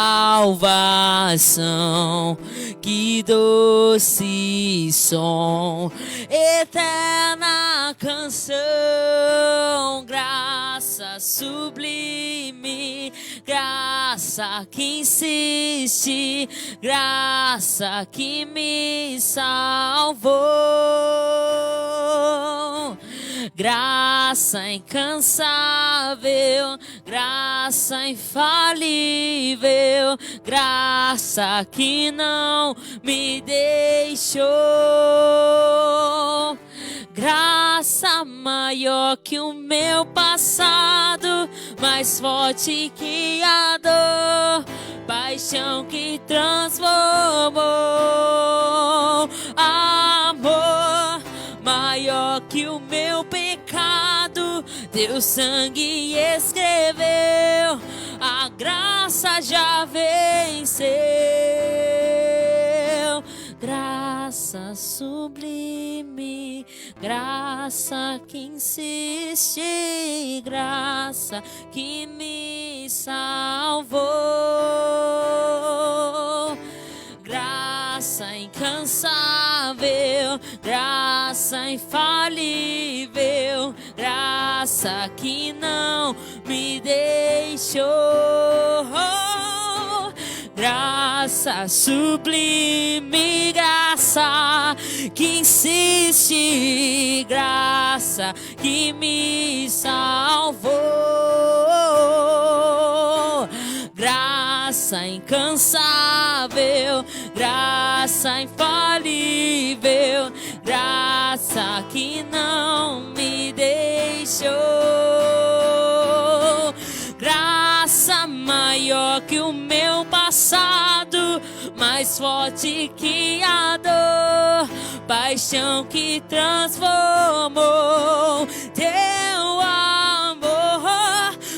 que doce som, eterna canção, graça sublime, graça que insiste, graça que me salvou. Graça incansável, graça infalível, graça que não me deixou. Graça maior que o meu passado, mais forte que a dor, paixão que transformou. Amor maior que o meu pecado, teu sangue escreveu, a graça já venceu. Graça sublime, graça que insiste, graça que me salvou. Graça incansável, graça infalível, graça que não me deixou. Graça sublime, graça que insiste, graça que me salvou. Graça incansável, graça infalível, graça que não me deixou. Graça maior que o meu passado, mais forte que a dor, paixão que transformou. Teu amor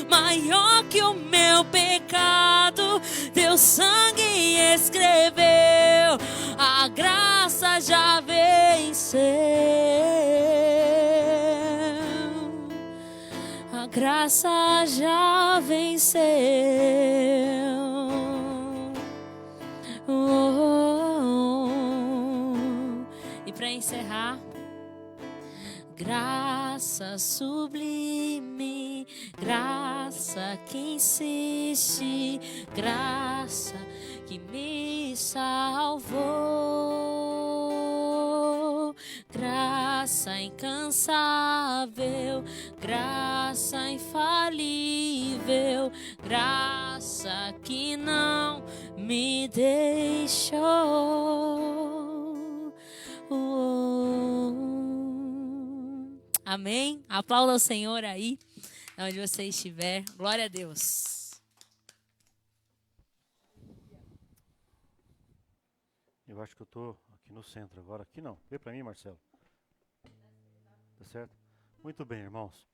maior que o meu pecado, teu sangue escreveu, a graça já venceu. A graça já venceu. E para encerrar, graça sublime, graça que insiste, graça que me salvou. Graça incansável, graça infalível, graça que não me deixou. Amém? Aplauda o Senhor aí. onde você estiver. Glória a Deus. Eu acho que eu estou aqui no centro agora. Aqui não. Vê para mim, Marcelo. Tá certo? Muito bem, irmãos.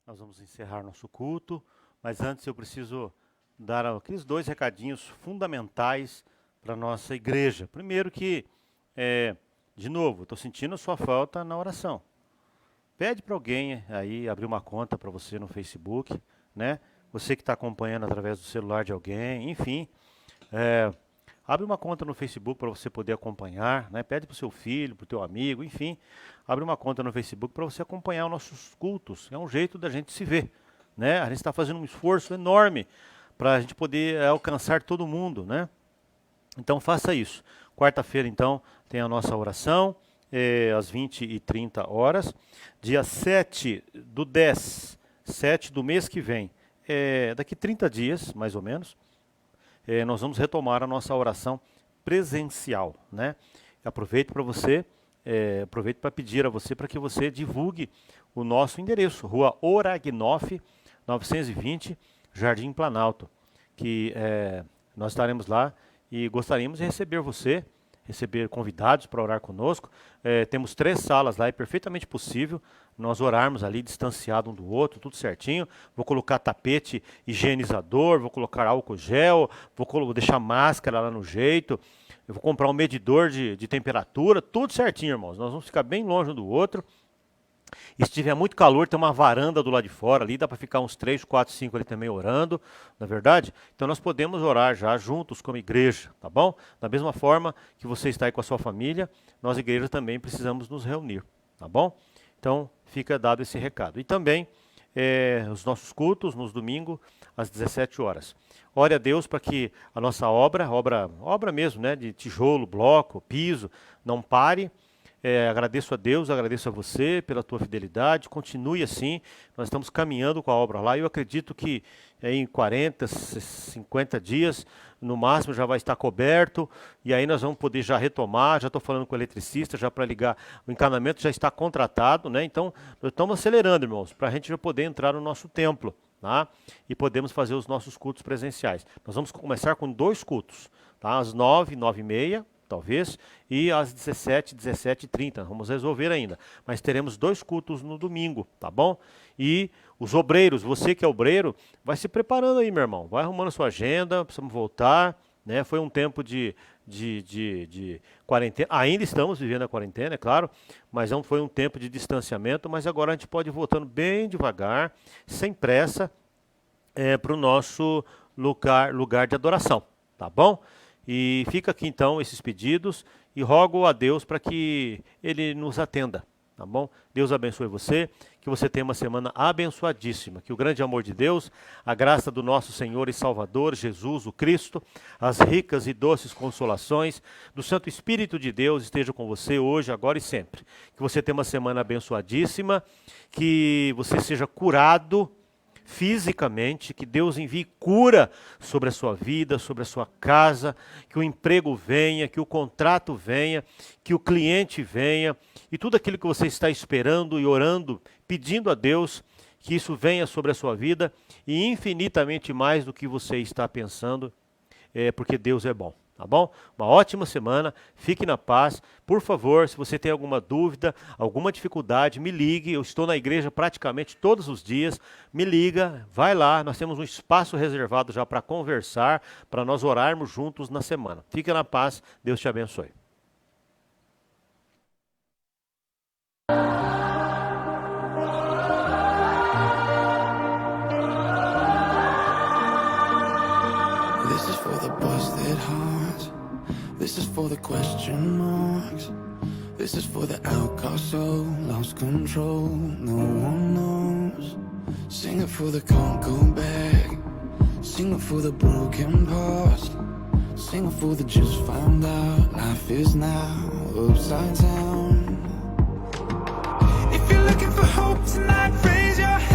Nós vamos encerrar nosso culto, mas antes eu preciso dar aqueles 2 recadinhos fundamentais para a nossa igreja. Primeiro que, de novo, estou sentindo a sua falta na oração. Pede para alguém aí abrir uma conta para você no Facebook, né? Você que está acompanhando através do celular de alguém, enfim. Abre uma conta no Facebook para você poder acompanhar, né? Pede para o seu filho, para o teu amigo, enfim. Abre uma conta no Facebook para você acompanhar os nossos cultos. É um jeito da gente se ver, né? A gente está fazendo um esforço enorme para a gente poder alcançar todo mundo, né? Então faça isso. Quarta-feira, então, tem a nossa oração, às 20h30. Dia 7/10, 7 do mês que vem, daqui 30 dias, mais ou menos, nós vamos retomar a nossa oração presencial, né? Aproveito para pedir a você para que você divulgue o nosso endereço, Rua Oragnoff, 920, Jardim Planalto, que nós estaremos lá e gostaríamos de receber convidados para orar conosco. Temos 3 salas lá, é perfeitamente possível nós orarmos ali distanciado um do outro, tudo certinho. Vou colocar tapete higienizador, vou colocar álcool gel, vou deixar máscara lá no jeito, eu vou comprar um medidor de temperatura, tudo certinho, irmãos. Nós vamos ficar bem longe um do outro. E se tiver muito calor, tem uma varanda do lado de fora ali, dá para ficar uns 3, 4, 5 ali também orando, não é verdade? Então nós podemos orar já juntos como igreja, tá bom? Da mesma forma que você está aí com a sua família, nós igreja também precisamos nos reunir, tá bom? Então fica dado esse recado. E também os nossos cultos nos domingos às 17 horas. Ore a Deus para que a nossa obra mesmo, né, de tijolo, bloco, piso, não pare. Agradeço a Deus, agradeço a você pela tua fidelidade, continue assim, nós estamos caminhando com a obra lá, eu acredito que em 40, 50 dias, no máximo já vai estar coberto, e aí nós vamos poder já retomar, já estou falando com o eletricista, já para ligar, o encanamento já está contratado, né? Então nós estamos acelerando, irmãos, para a gente já poder entrar no nosso templo, tá? E podemos fazer os nossos cultos presenciais. Nós vamos começar com 2 cultos, tá? Às 9, 9h30, talvez, e às 17, 17h30, vamos resolver ainda, mas teremos 2 cultos no domingo, tá bom? E os obreiros, você que é obreiro, vai se preparando aí, meu irmão, vai arrumando sua agenda, precisamos voltar, né? Foi um tempo de quarentena, ainda estamos vivendo a quarentena, é claro, mas foi um tempo de distanciamento, mas agora a gente pode ir voltando bem devagar, sem pressa, para o nosso lugar de adoração, tá bom? E fica aqui então esses pedidos e rogo a Deus para que Ele nos atenda, tá bom? Deus abençoe você, que você tenha uma semana abençoadíssima, que o grande amor de Deus, a graça do nosso Senhor e Salvador, Jesus, o Cristo, as ricas e doces consolações do Santo Espírito de Deus esteja com você hoje, agora e sempre. Que você tenha uma semana abençoadíssima, que você seja curado fisicamente, que Deus envie cura sobre a sua vida, sobre a sua casa, que o emprego venha, que o contrato venha, que o cliente venha, e tudo aquilo que você está esperando e orando, pedindo a Deus, que isso venha sobre a sua vida, e infinitamente mais do que você está pensando, porque Deus é bom. Tá bom? Uma ótima semana, fique na paz. Por favor, se você tem alguma dúvida, alguma dificuldade, me ligue. Eu estou na igreja praticamente todos os dias. Me liga, vai lá. Nós temos um espaço reservado já para conversar, para nós orarmos juntos na semana. Fique na paz, Deus te abençoe. This is for the busted hearts. This is for the question marks. This is for the outcast soul, lost control, no one knows. Sing it for the can't go back. Sing it for the broken past. Sing it for the just found out life is now upside down. If you're looking for hope tonight, raise your hand.